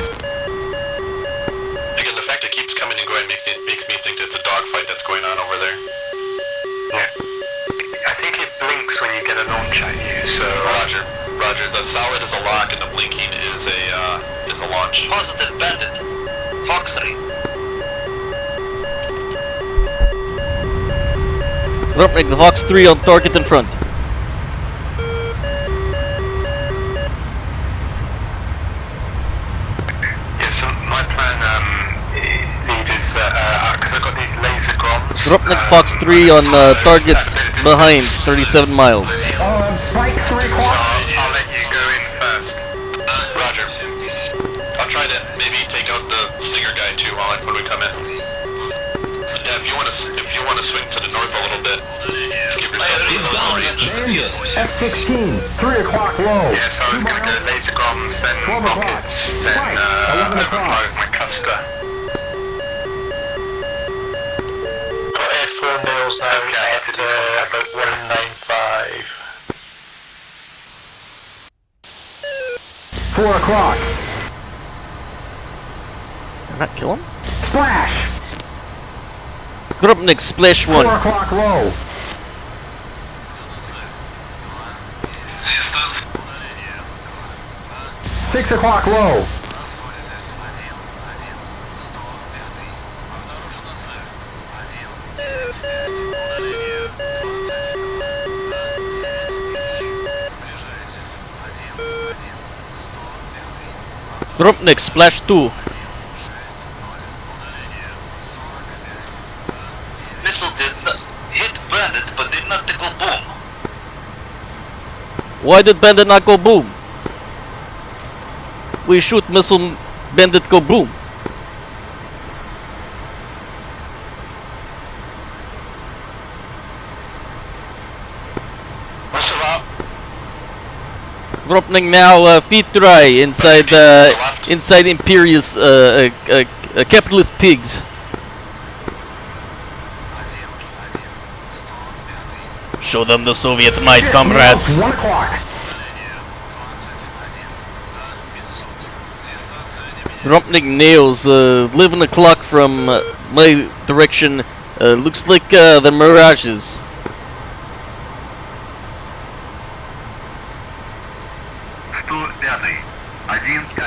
Again, the fact it keeps coming and going makes me think it's a dogfight that's going on over there.
Yeah. I think it blinks when you get a launch at you, so...
Roger. Roger. The solid is a lock and the blinking is a launch.
Positive bandit. Fox 3.
Dropnik, the Fox 3 on target in front.
Yeah, so my plan, lead is, because I've got these laser groms.
Dropnik, Fox 3 on target behind, 37 miles.
Spike, 3 o'clock.
I'll let you go in first.
Roger. I'll try to maybe take out the Stinger guy too when we come in. Yeah, if you want to swing to the north a little bit, give yourself a little range.
F-16, 3 o'clock low.
Yeah, so I was going to go laser groms, then
12 o'clock.
rockets, then
Right, 11 o'clock.
overflow my Custer. Got air 4 nails now at about 195.
4 o'clock.
Did I not kill him?
Splash.
Dropnik, splash
4
1.
o'clock low. 6 o'clock low.
Dropnik, splash 2.
Missile did not hit Bandit, but did not go boom.
Why did Bandit not go boom? We shoot missile, Bandit go boom.
Missile out.
Dropnik now, feet dry inside inside Imperious capitalist pigs. Show them the Soviet might, comrades.
1 o'clock.
Dropnik nails 11 o'clock from my direction. Looks like the mirages.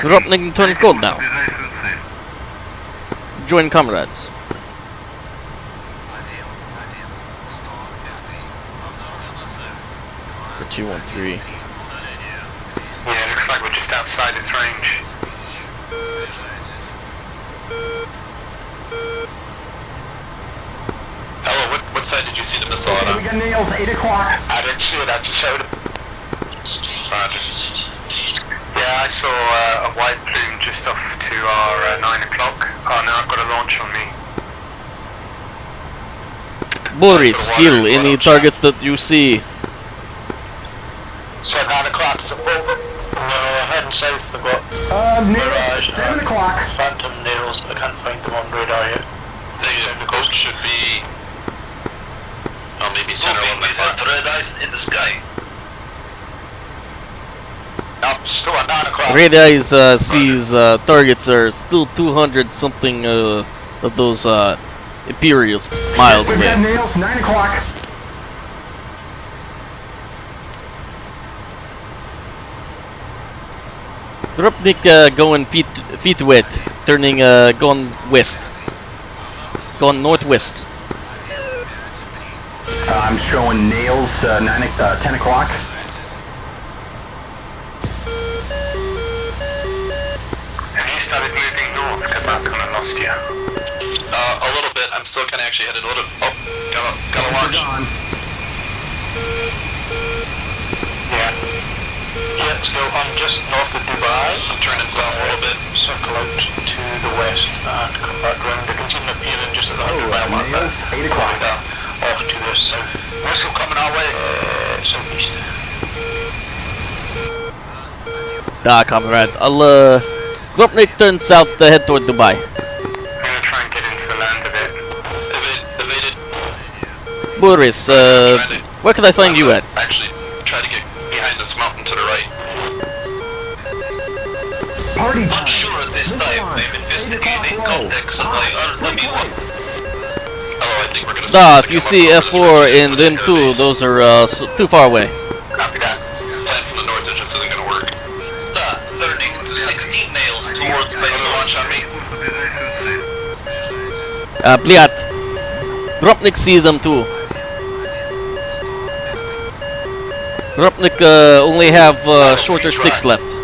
Dropnik turn cold now. Join comrades. For 213.
Yeah, looks like we're just outside its range.
Hello, what side did you see the missile
Okay,
on?
we got nails, 8 o'clock.
I didn't see it, I just showed it.
Roger.
Yeah, I saw a white plume just off to our 9 o'clock. Oh, now I've got a launch on me.
Boris, kill any targets that you see.
I've got
Mirage, 7 o'clock.
Phantom Nails, but I can't find them on radar yet.
The coast should be... Oh, maybe center one with red eyes in the sky.
Nope, still at 9 o'clock.
Red Eyes sees targets are still 200 something of those Imperials miles
We've
away.
got Nails, 9 o'clock.
Drupnik going feet wet, turning going west, going northwest.
I'm showing Nails, 10 o'clock.
Have you started moving north? Because I kind of lost you.
A little bit. I'm still kind of actually headed a little... Oh, got a launch.
Yeah. Yeah, so I'm just north of Dubai.
I'm turning south a little bit.
Circle out to the west and come back round. I can see them appearing just at the 100-mile mark there.
8 o'clock.
Off to the south. Missile coming our way. Southeast.
Comrade. I'll Drupnik turn south to head toward Dubai.
I'm gonna try and get into the land a bit.
Evaded.
Boris, where can I find you at?
Actually, try to get behind this mountain to the right.
Party
I'm
time.
sure at this time I'm investigating contacts of my army one. Oh, I think we're gonna...
If you see F4 and then 2, those are too far away.
Copy that. Plan from the north, it just isn't gonna work. Turning to 16 nails towards the launch on me.
Bliat. Drupnik sees them too. Drupnik only have shorter sticks left.
Feet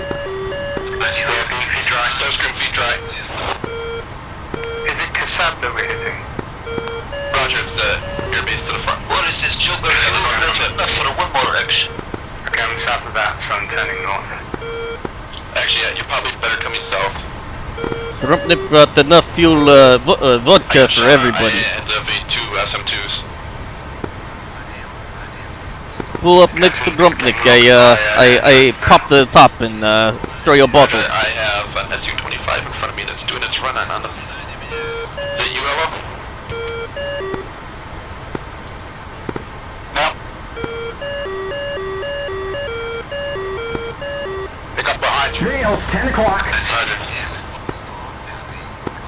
dry. Does scream feet dry.
Is it Kassab that we're hitting?
Roger, it's the airbase to the front. What is this joker? Enough for one more action.
Okay, I'm south of that, so I'm turning north.
Actually, yeah, you're probably better coming south.
Drupnik brought enough fuel, vodka for everybody.
I had to evade 2 SM2s.
Pull up next to Drupnik. I pop the top and throw your bottle.
I have an SU-25 in front of me that's doing its run on the... Is it you, Ella? No.
Pick up behind you.
Nails, 10 o'clock.
Roger.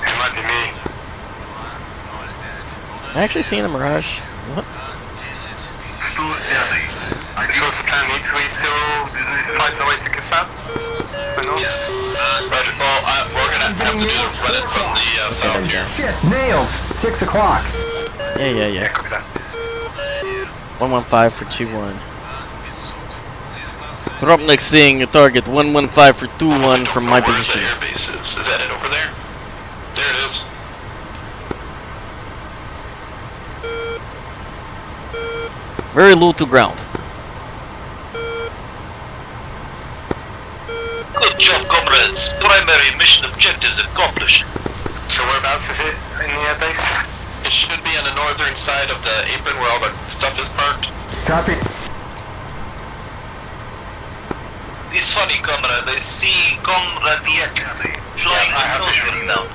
It might be me.
I actually seen a Mirage. What?
So the plan needs we still fight the way to Kassab?
Roger. Well, we're gonna have to do the run it from the south here.
Shit, Nails, 6 o'clock.
Yeah.
Copy that.
115 for 2-1. Drupnik seeing a target 115 for 2-1 from my position.
Where's the airbase is? Is that it over there? There it is.
Very low to ground.
Good job, comrades. Primary mission objectives accomplished.
So whereabouts is it in the airbase?
It should be on the northern side of the apron where all the stuff is parked.
Copy.
It's funny, comrade. I see Comrade Yak flying closer now.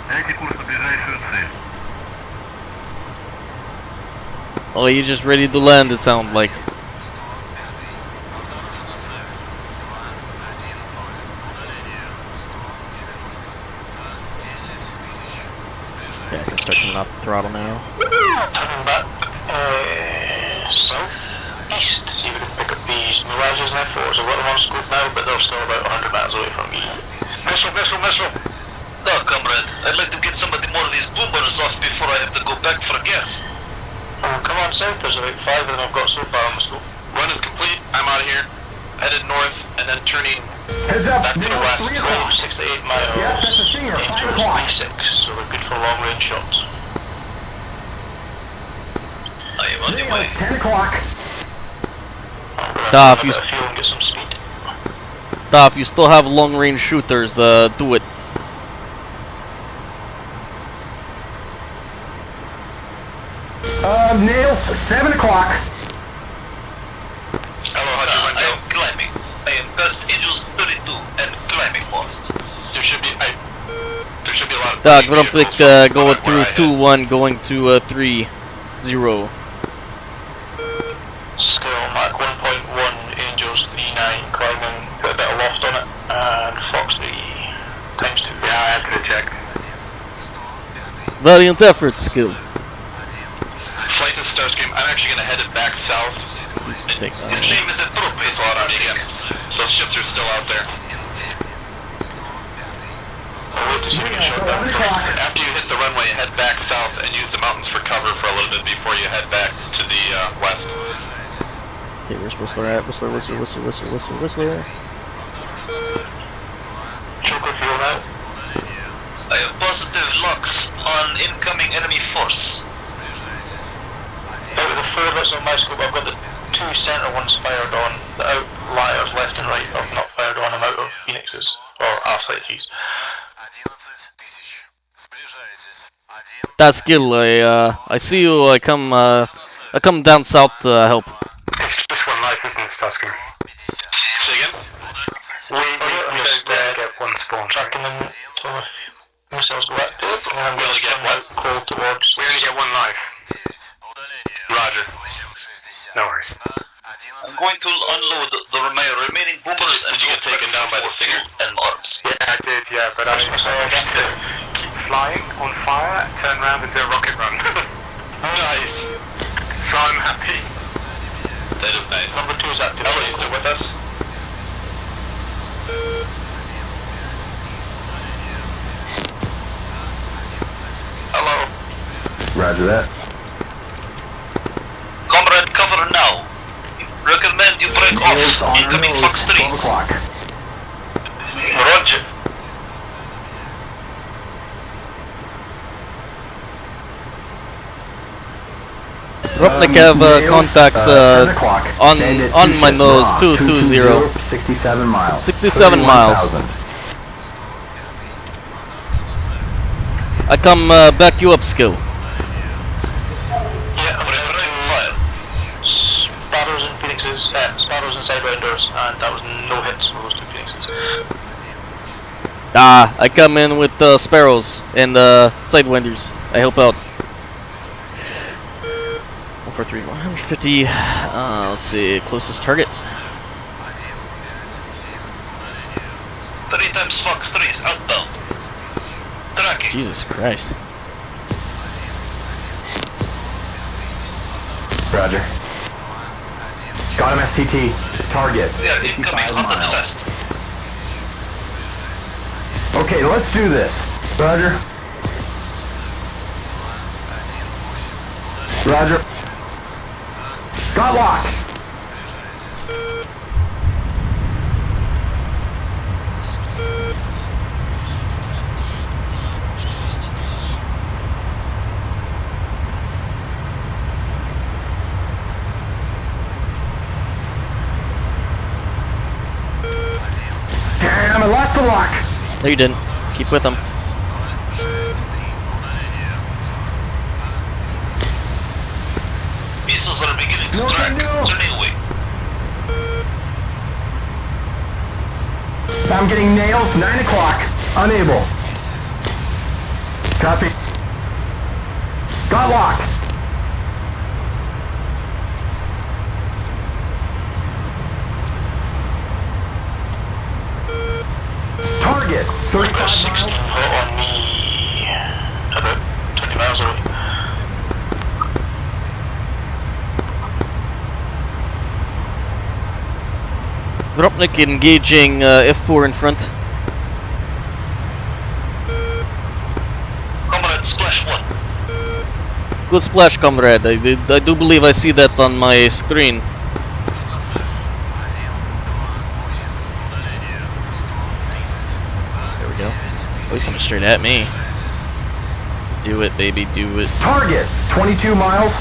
Oh, you just ready to land, it sounds like. Yeah, I can start coming off the throttle now.
Turning back south east. See if we can pick up these Mirages and F4s. I've got them on scope now, but they're still about 100 miles away from me. Missile!
No, comrade. I'd like to get somebody more of these boomers off before I have to go back for gas.
Come on south, there's about 5 of them I've got so far on the scope.
Run is complete. I'm out of here. Headed north and then turning
Heads up,
back to the
Nails,
west.
3 o'clock.
6 to 8 miles.
Yes, that's a singer, 5 o'clock.
6, so we're good for long range shots.
I am on the way.
Nails, 10 o'clock.
Stop, you,
Fuel and get some speed.
stop, you still have long range shooters, do it.
Nails, 7 o'clock.
Hello, how'd you run, I am climbing. I am Ghost Angels 32 and climbing, boss. should be a lot of
Grumplik go through 2-1, going to 3-0.
Skill Mark 1.1, Angels 39, climbing, got a bit of loft on it, and Fox 3 times 2. Yeah, I have to check.
Valiant effort, Skill.
Flight to Starscream, I'm actually going to head it back south.
Take
The shame is that Truk is on me again, so ships are still out there. After you hit the runway, head back south and use the mountains for cover for a little bit before you head back to the west.
Let's see, where's Whistler at? Whistler.
Choker fuel out.
I have positive locks on incoming enemy force.
Out of the 4 that's on my scope, I've got the 2 center ones fired on. The outliers left and right I've not fired on. I'm out of Phoenixes, or R-Sight Gs.
That Skill, I see you. I come down south to help.
This one life, isn't it, Starscream?
Say again?
We just get one spawn. Tracking them, so missiles go active, and I'm going to get one cold towards. We only get 1 life.
Roger.
No worries.
I'm going to unload the remaining boomers and you get taken down by the Stinger and arms.
Yeah, I did, yeah, but I keep flying on fire, turn around and do a rocket run.
Nice.
So I'm happy.
That is nice.
Number 2 is active.
Hello, you still with us?
Hello.
Roger that.
Comrade, cover now. Recommend you break off. Incoming Fox 3.
12 o'clock.
Roger.
Rupnik have contacts
10 o'clock.
on my nose, 220.
67 miles.
67 miles.
31,000.
I come back you up, Skill.
Yeah, I'm ready to fire. Sparrows and Phoenixes, Sparrows and Sidewinders, and that was no hits for those 2 Phoenixes.
I come in with Sparrows and Sidewinders. I help out. 143, 150. Let's see, closest target.
3 times Fox 3 is outbound. Tracking.
Jesus Christ.
Roger. Got him STT. Target.
Yeah, incoming
55
on the
miles.
test.
Okay, let's do this. Roger. Roger. Got locked. Damn, I lost the lock.
No, you didn't. Keep with them.
Missiles are beginning to track. Turning away.
I'm getting nails. 9 o'clock. Unable. Copy. Got locked. Target. 35 miles.
On me, about 20 miles away.
Dropnik engaging F4 in front.
Comrade, splash 1.
Good splash, comrade. I do believe I see that on my screen. There we go. Oh, he's coming straight at me. Do it, baby, do it.
Target. 22 miles.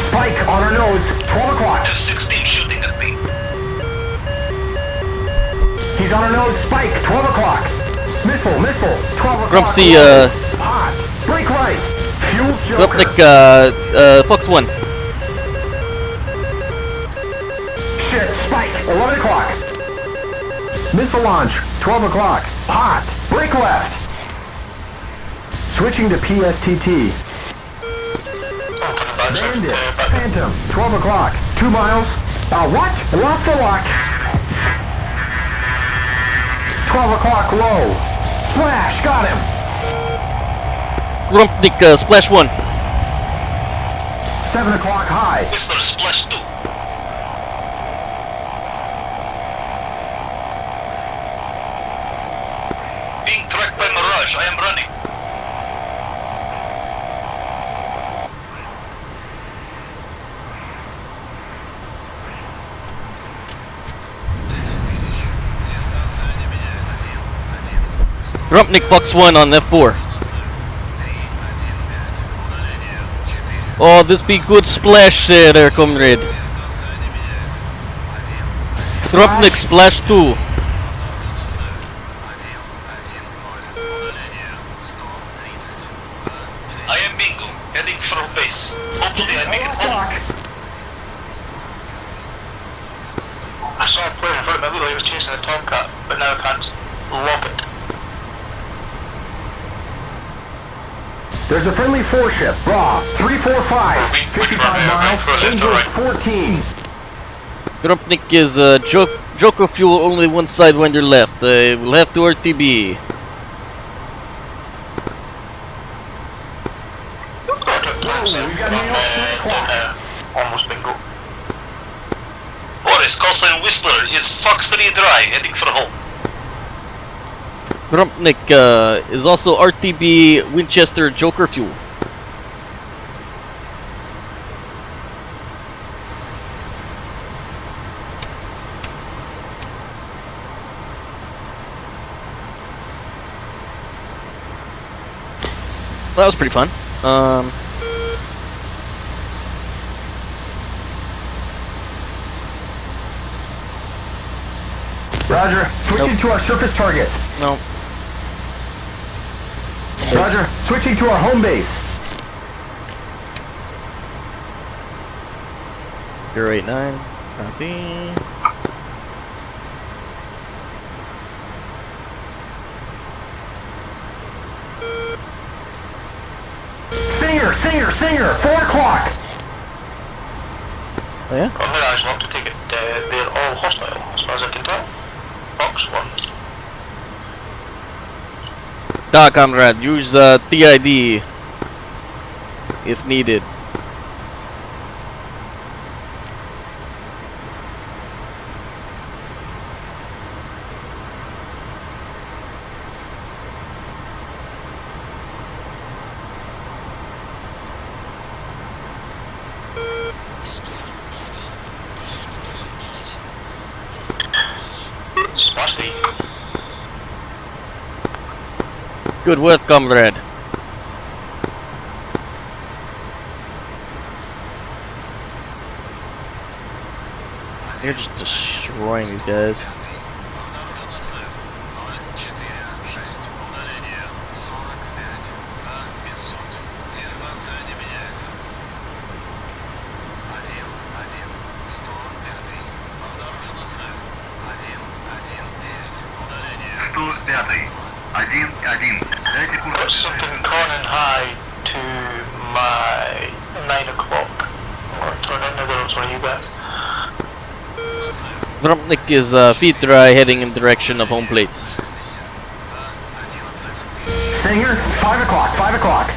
Spike on our nose. 12 o'clock.
F-16 shooting at me.
He's on our nose. Spike. 12 o'clock. Missile. 12 o'clock.
Grumpsy,
Hot. Brake right. Fuel Joker.
Dropnik, Fox 1.
Missile launch, 12 o'clock. Hot. Brake left. Switching to PSTT. Bandit. Phantom, 12 o'clock. 2 miles. What? Lost the lock. 12 o'clock low. Splash, got him.
Grumpnik, splash 1.
7 o'clock high.
Whistler, splash 2. Being tracked by Mirage, I am running.
Grumpnik, Fox 1 on F4. Oh, this be good splash there, comrade. Grumpnik, splash 2.
I am Bingo, heading for base. Hopefully I make it home.
I saw a plane in front of me, he was chasing a Tomcat, but now I can't lock it.
There's a friendly 4-ship. Raw. 345. 55 miles. English 14.
Grumpnik is Joker fuel, only one sidewinder left. We'll have to RTB.
Almost bingo.
Boris, call sign Whistler is Fox 3 dry, heading for home.
Grumpnik is also RTB Winchester Joker fuel. That was pretty fun.
Roger. Switching to our surface target.
No.
Roger. Switching to our home base.
089. Copy.
Singer. 4 o'clock.
Oh yeah?
On Mirage, lock to take it. They're all hostile, as far as I can tell. Box 1.
Da, comrade, use TID if needed.
Splash D.
Good work, comrade. You're just destroying these guys.
Got something Conan high to my 9 o'clock. Or turn in the girls, one of you guys.
Grumpnik is feet dry, heading in direction of home plate.
Singer, 5 o'clock.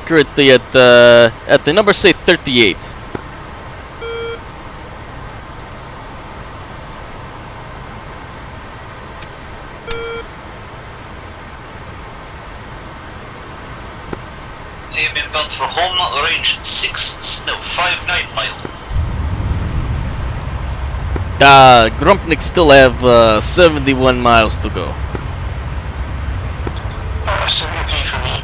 Currently at the number say 38.
I am inbound for home, range 59 miles.
Grumpnik still have 71 miles to go.
73 for me.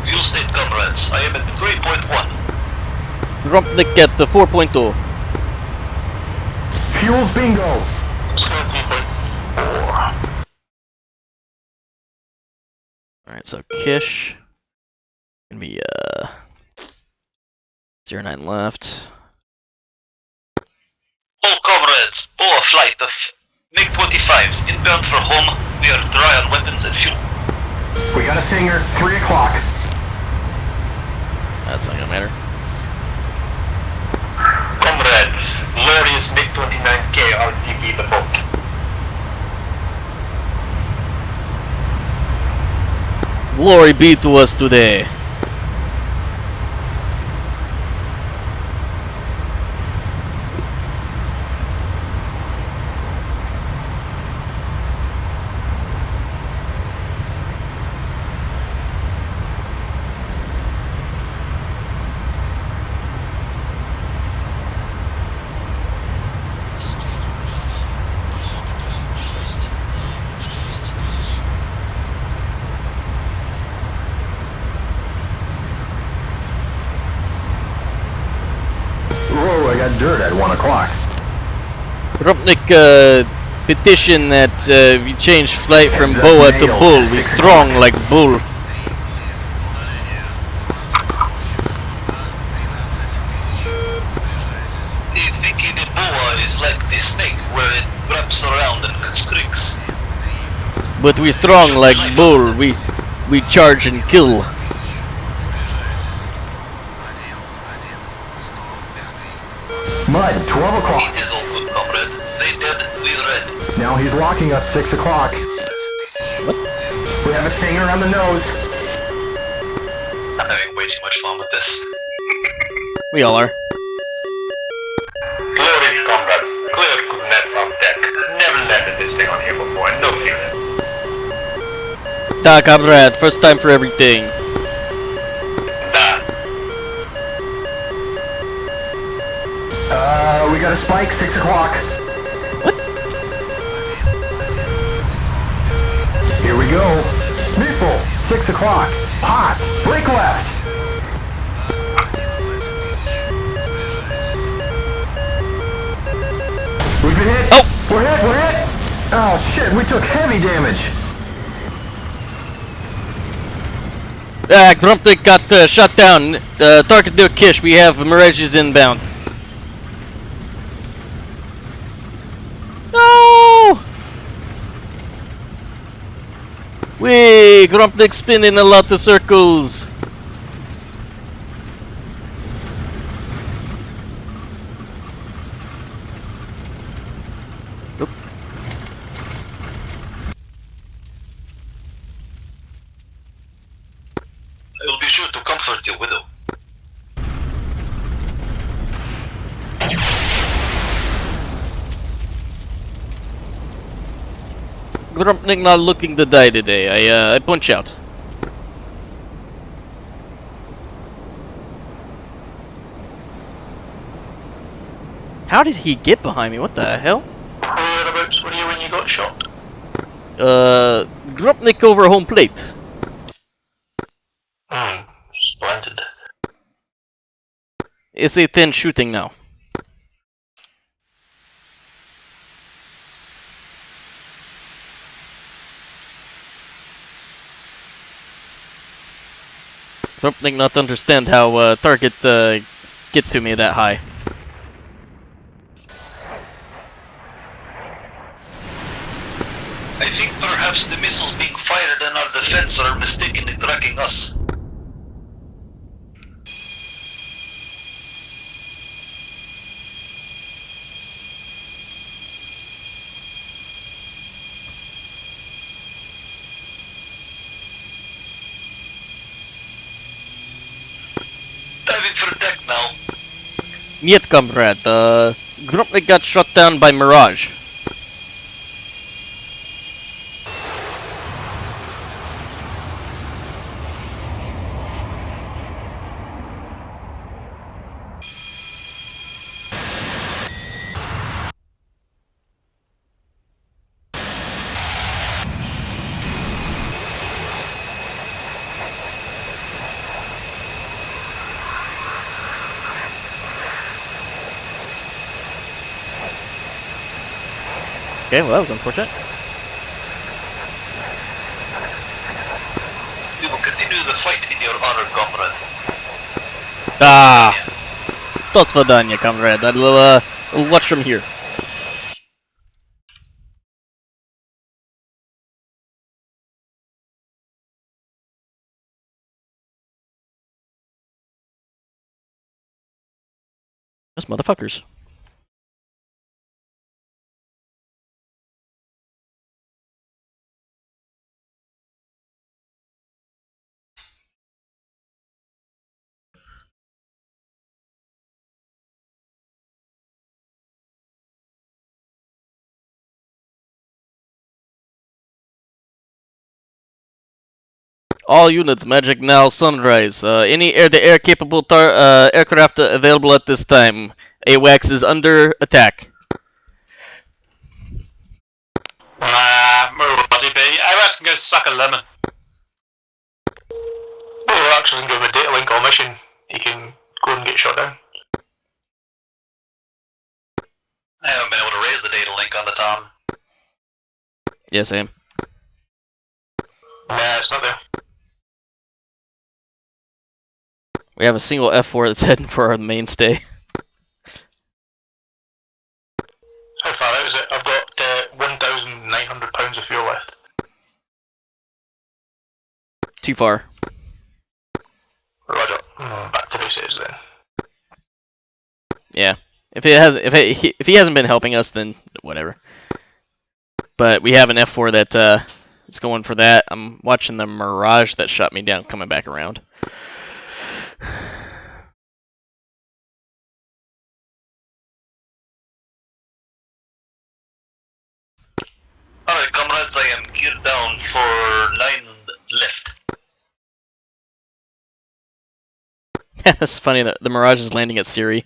Fuel state, comrades. I am at 3.1.
Grumpnik at 4.0.
Fuels bingo.
3.4.
Alright, so Kish. Gonna be 09 left.
All comrades, all a flight of MiG-25s inbound for home. We are dry on weapons and fuel.
We got a Singer, 3 o'clock.
That's not gonna matter.
Comrades, glorious MiG-29K RTB the boat.
Glory be to us today.
Whoa, I got dirt at 1 o'clock.
Rupnik petition that we change flight from boa to bull. We strong like bull.
He's thinking the boa is like the snake where it wraps around and constricts.
But we strong like bull. We charge and kill.
Mud, 12 o'clock.
It is all good, comrade. They dead, we red.
Now he's locking us 6 o'clock.
What?
We have a Singer on the nose.
I'm having way too much fun with this.
We all are.
Glorious comrades, clear good net from deck. Never landed this thing on here before, no fear.
Da comrade, first time for everything.
Da.
We got a spike, 6 o'clock.
What?
Here we go. Missile, 6 o'clock. Hot, break left. We've been hit.
Oh!
We're hit. Oh shit, we took heavy damage.
Grumpnik got shut down. Target near Kish. We have Mirages inbound. No! Wee! Grumpnik spinning a lot of circles. Oop.
I will be sure to comfort your widow.
Grumpnik not looking to die today. I punch out. How did he get behind me? What the hell?
Whereabouts were you when you got shot?
Grumpnik over home plate.
Splendid.
It's a 10 shooting now. Grumpnik not understand how target get to me that high.
I think perhaps the missiles being fired in our defense are mistakenly tracking us. Diving for deck now.
Niet, comrade. Grumpnik got shot down by Mirage. Okay, well that was unfortunate.
We will continue the fight in your your honor, comrade.
Ah! To swadania, comrade. I'll watch from here. Those motherfuckers. All units, magic now, sunrise. Any air-to-air capable aircraft available at this time. AWACS is under attack.
Bloody be. AWACS can go suck a lemon. Well, actually can give him a data link on mission. He can go and get shot down.
I haven't been able to raise the data link on the Tom.
Yeah, same.
Nah, it's not there.
We have a single F4 that's heading for our mainstay.
How far out is it? I've got 1,900 pounds of fuel left.
Too far.
Roger. Back to bases then.
Yeah. If he hasn't been helping us, then whatever. But we have an F4 that is going for that. I'm watching the Mirage that shot me down coming back around.
Alright, comrades, I am geared down for 9 left.
That's funny that the Mirage is landing at Siri.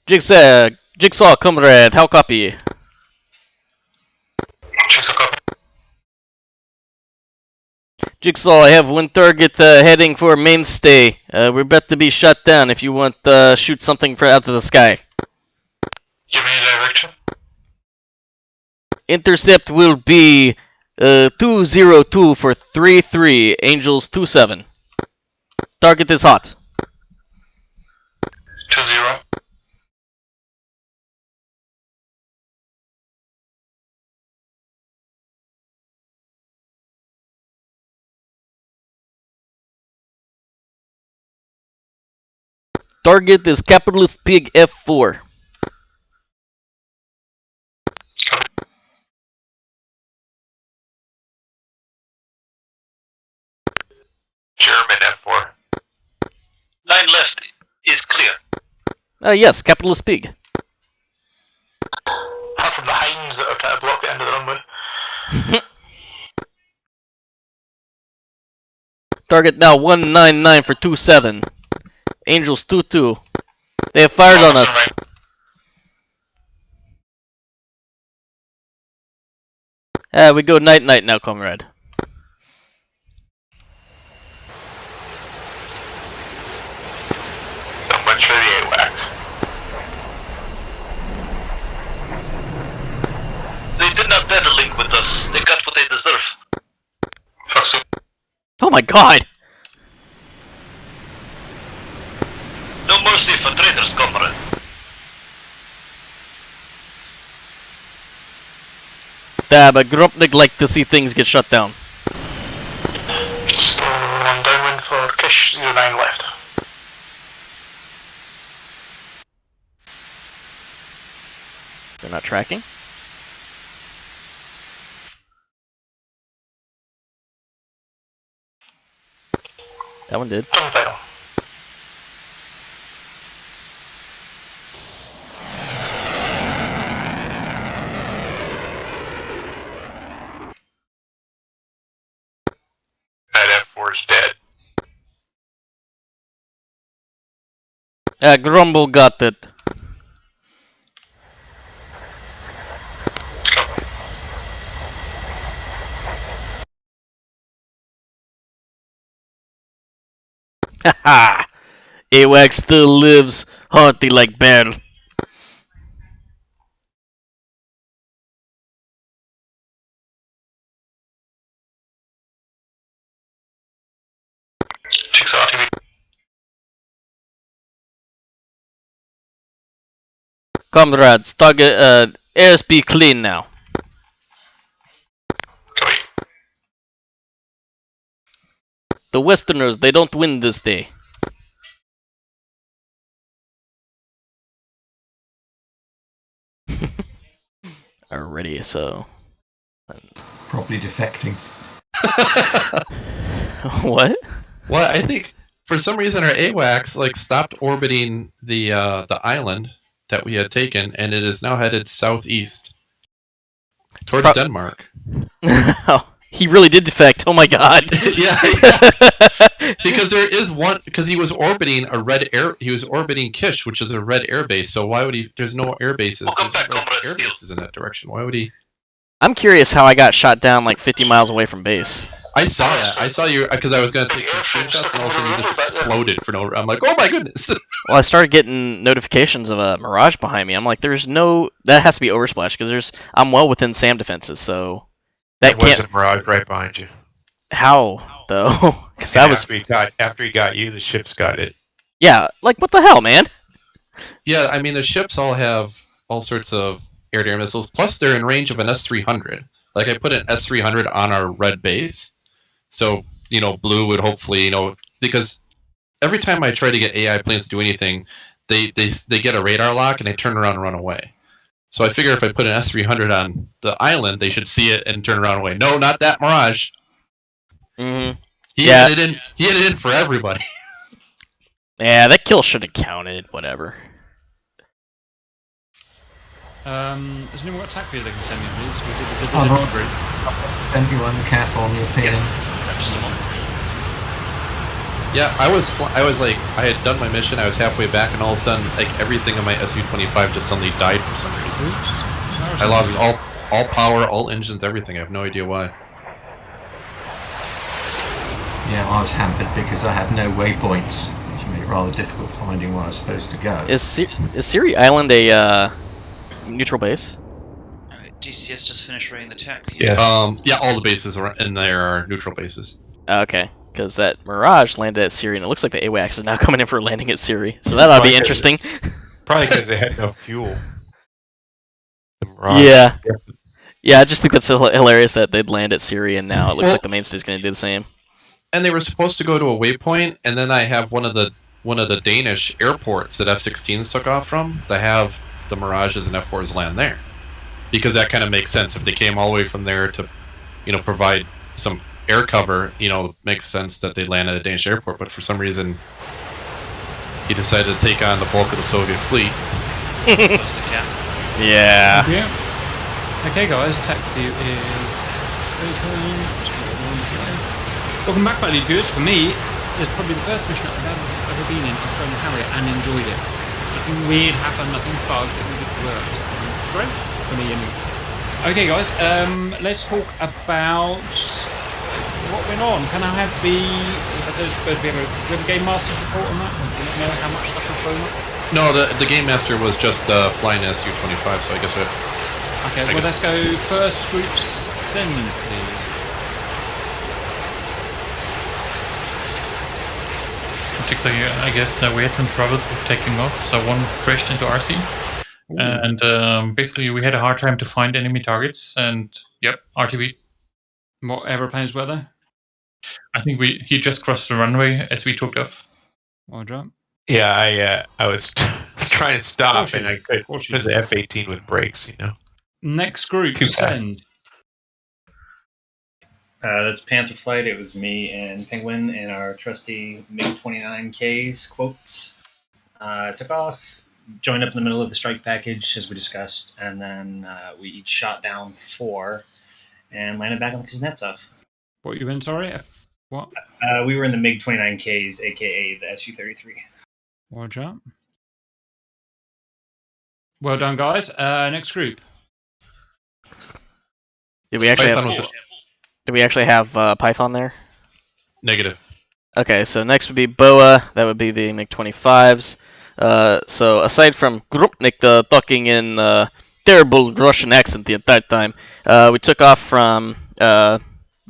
Jigsaw, comrade, how copy? Jigsaw, I have one target heading for mainstay. We're about to be shot down. If you want, shoot something out of the sky.
Give me a direction.
Intercept will be 202 for 33, Angels 27. Target is hot.
2-0.
Target is capitalist pig F4.
German F4. 9 left is clear.
Yes, capitalist pig.
Apart from the hinds that are trying to block the end of the runway.
Target now 199 for 27. Angels 2-2. They have fired on us. We go night-night now, comrade.
So much for the AWACS. They did not data link with us. They got what they deserve.
Fuck so.
Oh my god!
No mercy for traitors, comrade.
But Gropnik like to see things get shut down.
I'm downwind for Kish 09 left.
They're not tracking? That one did.
Turn title.
That F4's dead.
Grumble got it. Ha! AWAC still lives, haunting like Bell.
Chicks RTV.
Comrades, target airspeed clean now. The Westerners, they don't win this day. Alrighty, so.
Probably defecting.
What?
Well, I think for some reason our AWACS like stopped orbiting the island that we had taken, and it is now headed southeast towards Denmark.
Oh, he really did defect. Oh my god.
Yeah, yes. Because there is one. Because he was orbiting a red air. He was orbiting Kish, which is a red air base. So why would he? There's no air bases. There's no air bases in that direction. Why would he?
I'm curious how I got shot down like 50 miles away from base.
I saw that. I saw you because I was going to take some screenshots, and all of a sudden you just exploded for no. I'm like, oh my goodness.
Well, I started getting notifications of a Mirage behind me. I'm like, there's no. That has to be oversplash because there's. I'm well within SAM defenses, so that
There was
can't.
a Mirage right behind you.
How though? Because that was.
After he got you, the ships got it.
Yeah, like what the hell, man?
Yeah, I mean the ships all have all sorts of air-to-air missiles. Plus, they're in range of an S-300. Like I put an S-300 on our red base, so blue would hopefully because every time I try to get AI planes to do anything, they get a radar lock and they turn around and run away. So I figure if I put an S-300 on the island, they should see it and turn around and away. No, not that Mirage.
Mm-hmm.
He had it in. He had it in for everybody.
Yeah, that kill should have counted. Whatever.
Has anyone got attack video they can send me, please? We did the
I'm on.
debrief.
Send you one cap on your pin.
Yes. Just a moment.
Yeah, I had done my mission. I was halfway back, and all of a sudden, like everything in my Su-25 just suddenly died for some reason. I lost all power, all engines, everything. I have no idea why.
Yeah, I was hampered because I had no waypoints, which made it rather difficult finding where I was supposed to go.
Is Siri Island a neutral base?
Alright, DCS just finished raiding the tech.
Yeah. Yeah, all the bases in there are neutral bases.
Okay, because that Mirage landed at Siri, and it looks like the AWACS is now coming in for landing at Siri. So that ought to be interesting.
Probably because they had no fuel. The Mirage.
Yeah. Yeah, I just think that's hilarious that they'd land at Siri, and now it looks like the mainstay's going to do the same.
And they were supposed to go to a waypoint, and then I have one of the Danish airports that F-16s took off from. They have the Mirages and F-4s land there, because that kind of makes sense. If they came all the way from there to, provide some air cover, it makes sense that they land at a Danish airport. But for some reason, he decided to take on the bulk of the Soviet fleet.
Yeah.
Okay, guys, attack view is open. Welcome back, valued viewers. For me, it's probably the first mission I've ever been in. I've flown the Harrier and enjoyed it. Nothing weird happened, nothing bugged, it all just worked. It's great for me anyway. Okay, guys, let's talk about what went on. Can I have the? I don't suppose we have a game master's report on that. Do you know how much stuff has flown up?
No, the game master was just flying Su-25, so I guess we.
Okay, well, let's go first groups send, please.
I guess we had some troubles with taking off, so one crashed into RC. Ooh. And basically we had a hard time to find enemy targets, and yep, RTB.
What aeroplanes were there?
I think he just crossed the runway as we took off.
Roger.
Yeah, I was trying to stop, and I couldn't because the F-18 with brakes,
Next group, send.
That's Panther Flight. It was me and Penguin and our trusty MiG-29Ks quotes. Took off, joined up in the middle of the strike package as we discussed, and then we each shot down 4 and landed back on Kuznetsov.
What you in? Sorry, what?
We were in the MiG-29Ks, aka the Su-33.
Roger. Well done, guys. Next group.
Did we actually have Python there?
Negative.
Okay, so next would be Boa. That would be the MiG-25s. So aside from Grupnik talking in terrible Russian accent the entire time, we took off from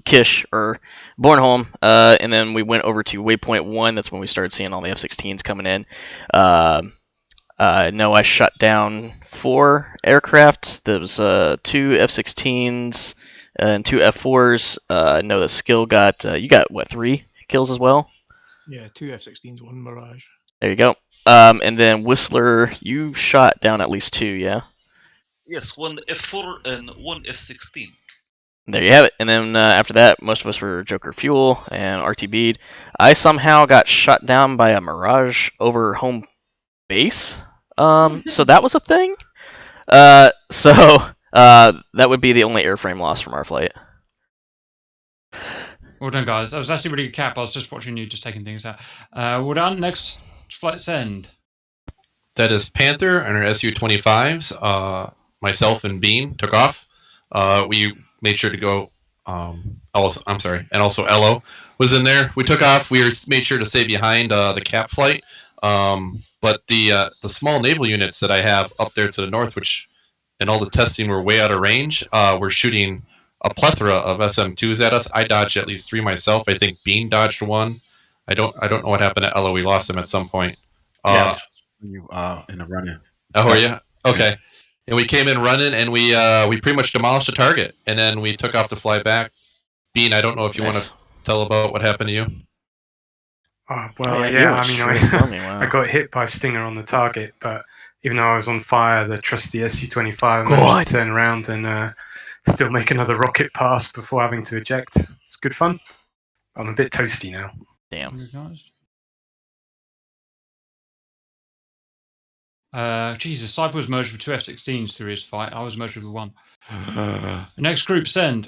Kish or Bornholm, and then we went over to Waypoint 1. That's when we started seeing all the F-16s coming in. No, I shut down 4 aircraft. There was 2 F-16s and 2 F-4s. I know that Skill got, you got, what, 3 kills as well?
Yeah, 2 F-16s, 1 Mirage.
There you go. And then Whistler, you shot down at least 2, yeah?
Yes, 1 F4 and 1 F16.
There you have it. And then after that, most of us were Joker Fuel and RTB'd. I somehow got shot down by a Mirage over home base. So that was a thing. So that would be the only airframe loss from our flight.
Well done, guys. That was actually a really good cap. I was just watching you just taking things out. Well done. Next flight send.
That is Panther and our Su-25s. Myself and Bean took off. We made sure to go. I'm sorry, and also Ello was in there. We took off. We made sure to stay behind the cap flight. But the small naval units that I have up there to the north, which in all the testing were way out of range, were shooting a plethora of SM2s at us. I dodged at least 3 myself. I think Bean dodged 1. I don't know what happened to Ello. We lost him at some point.
Yeah, you in the run-in.
Oh, yeah. Okay. And we came in running, and we pretty much demolished the target, and then we took off to fly back. Bean, I don't know if you want to tell about what happened to you.
Oh, well, yeah, I mean, I got hit by Stinger on the target, but even though I was on fire, the trusty Su-25 managed to turn around and still make another rocket pass before having to eject. It's good fun. I'm a bit toasty now.
Damn.
Jesus, Cypher was merged with 2 F-16s through his fight. I was merged with 1. The next group send.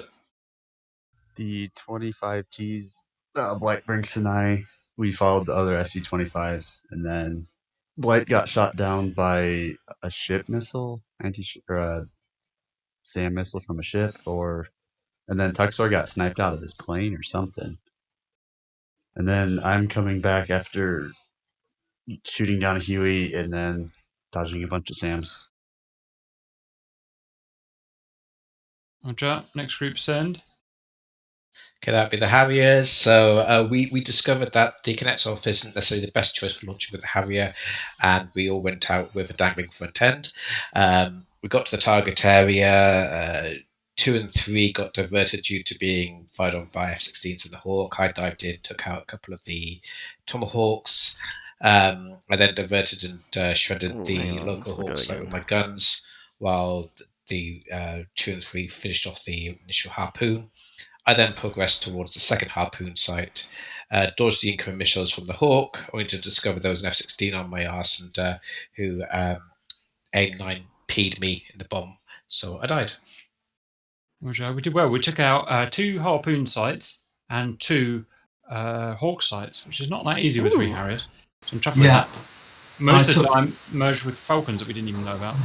The 25Ts, Blight, Brinks, and I, we followed the other Su-25s, and then Blight got shot down by a ship missile, or a SAM missile from a ship, and then Tuxor got sniped out of his plane or something. And then I'm coming back after shooting down a Huey and then dodging a bunch of SAMs.
Roger. Next group send.
Okay, that'd be the Harriers. So we discovered that the Connect-Off isn't necessarily the best choice for launching with the Harrier, and we all went out with a dangling front end. We got to the target area. 2 and 3 got diverted due to being fired on by F-16s and the Hawk. I dived in, took out a couple of the Tomahawks. I then diverted and shredded the local Hawks with my guns, while the 2 and 3 finished off the initial harpoon. I then progressed towards the second harpoon site, dodged the incoming missiles from the Hawk, only to discover there was an F-16 on my arse and who AIM-9 P'd me in the bomb, so I died.
Roger. We did well. We took out 2 harpoon sites and 2 Hawk sites, which is not that easy with 3 Harriers. So I'm tough with that. Most of the time, merged with Falcons that we didn't even know about.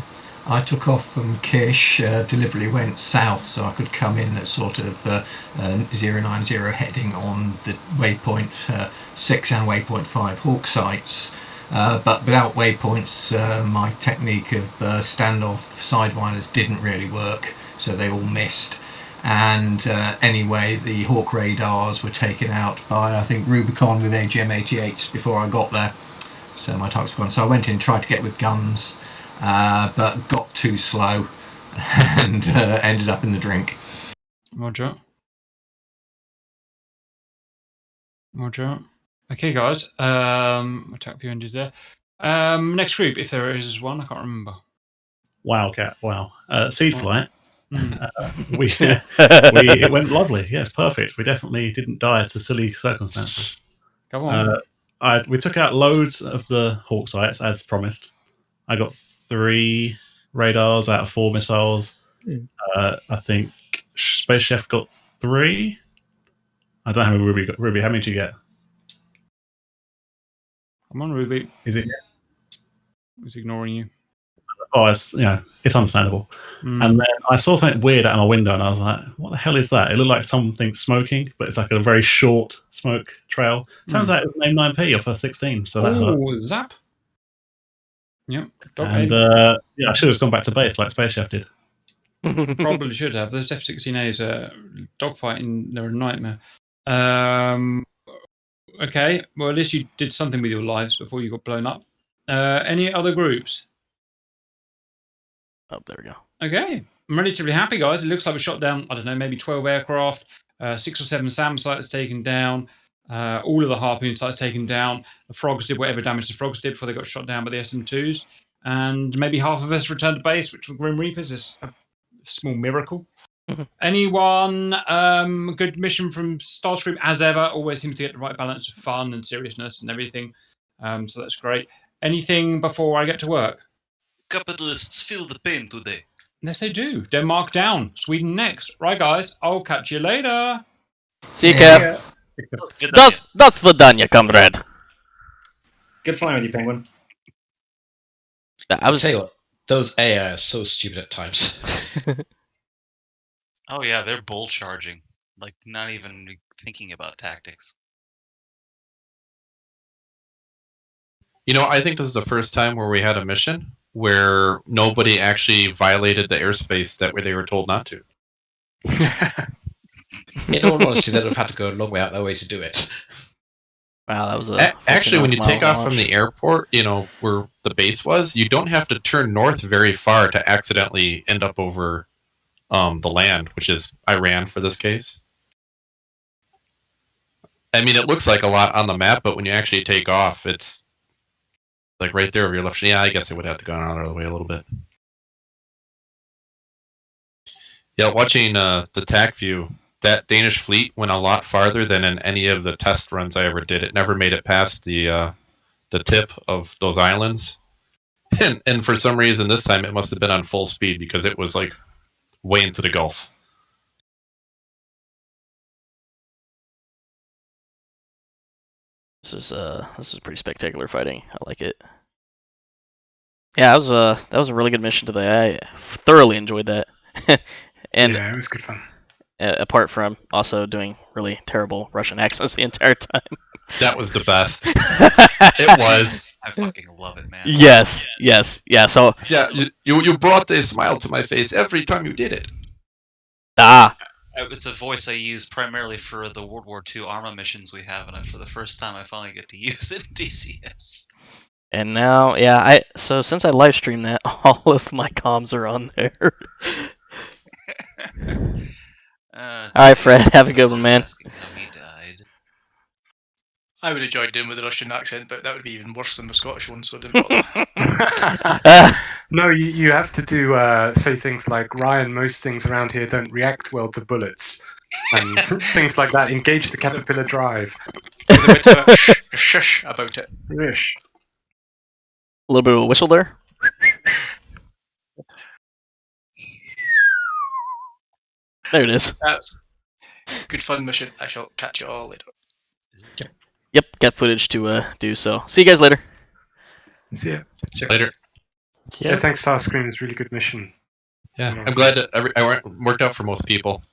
I took off from Kish, deliberately went south so I could come in at sort of 090 heading on the waypoint 6 and waypoint 5 Hawk sites. But without waypoints, my technique of standoff sidewinders didn't really work, so they all missed. And anyway, the Hawk radars were taken out by, I think, Rubicon with AGM-88s before I got there. So my targets were gone. So I went in, tried to get with guns, but got too slow and ended up in the drink.
Roger. Okay, guys. Attack view ended there. Next group, if there is one, I can't remember.
Wildcat. Wow. Seed flight. It went lovely. Yes, perfect. We definitely didn't die to silly circumstances.
Go on.
We took out loads of the Hawk sites as promised. I got 3 radars out of 4 missiles. I think Space Chef got 3. I don't know how many Ruby got. Ruby, how many did you get?
I'm on Ruby.
Is it?
He's ignoring you.
oh, it's understandable.
Mm.
And then I saw something weird out of my window, and I was like, "What the hell is that?" It looked like something smoking, but it's like a very short smoke trail. Turns out it was named 9P off a 16, so that hurt.
Oh, zap! Yep.
And I should have gone back to base like Space Chef did.
Probably should have. Those F-16As dogfighting, they're a nightmare. Okay, well, at least you did something with your lives before you got blown up. Any other groups?
Oh, there we go.
Okay, I'm relatively happy, guys. It looks like we shot down, I don't know, maybe 12 aircraft, 6 or 7 SAM sites taken down, all of the Harpoon sites taken down. The Frogs did whatever damage the Frogs did before they got shot down by the SM2s. And maybe half of us returned to base, which for Grim Reapers is a small miracle. Anyone? Good mission from Starscream as ever. Always seems to get the right balance of fun and seriousness and everything. So that's great. Anything before I get to work?
Capitalists feel the pain today.
Yes, they do. Denmark down. Sweden next. Right, guys. I'll catch you later.
See you, Cap. Das Vidania, comrade.
Good flying with you, Penguin.
I was tell you what, those AI are so stupid at times.
Oh yeah, they're bull charging, like not even thinking about tactics.
I think this is the first time where we had a mission where nobody actually violated the airspace that they were told not to.
In all honesty, they'd have had to go a long way out their way to do it.
Wow, that was
actually, when you take off from the airport, where the base was, you don't have to turn north very far to accidentally end up over the land, which is Iran for this case. I mean, it looks like a lot on the map, but when you actually take off, it's like right there over your left. Yeah, I guess it would have to go out of the way a little bit. Yeah, watching the TAC view, that Danish fleet went a lot farther than in any of the test runs I ever did. It never made it past the tip of those islands. And for some reason this time it must have been on full speed because it was like way into the Gulf.
This is pretty spectacular fighting. I like it. Yeah, that was a really good mission today. I thoroughly enjoyed that. And
yeah, it was good fun.
Apart from also doing really terrible Russian accents the entire time.
That was the best. It was.
I fucking love it, man.
Yes. Yeah, so
yeah, you brought a smile to my face every time you did it.
It's a voice I use primarily for the World War II Arma missions we have, and for the first time I finally get to use it in DCS.
And now, yeah, so since I live streamed that, all of my comms are on there. Alright, Fred, have a good one, man.
I would enjoy doing with the Russian accent, but that would be even worse than the Scottish one, so I didn't bother.
No, you have to do say things like, Ryan, most things around here don't react well to bullets. And things like that. Engage the caterpillar drive.
With a bit of a shush about it.
Shush.
A little bit of a whistle there. There it is.
Good fun mission. I shall catch you all later.
Yep, got footage to do so. See you guys later.
See ya.
Later.
Yeah, thanks, Starscream. It was a really good mission.
Yeah, I'm glad that it worked out for most people.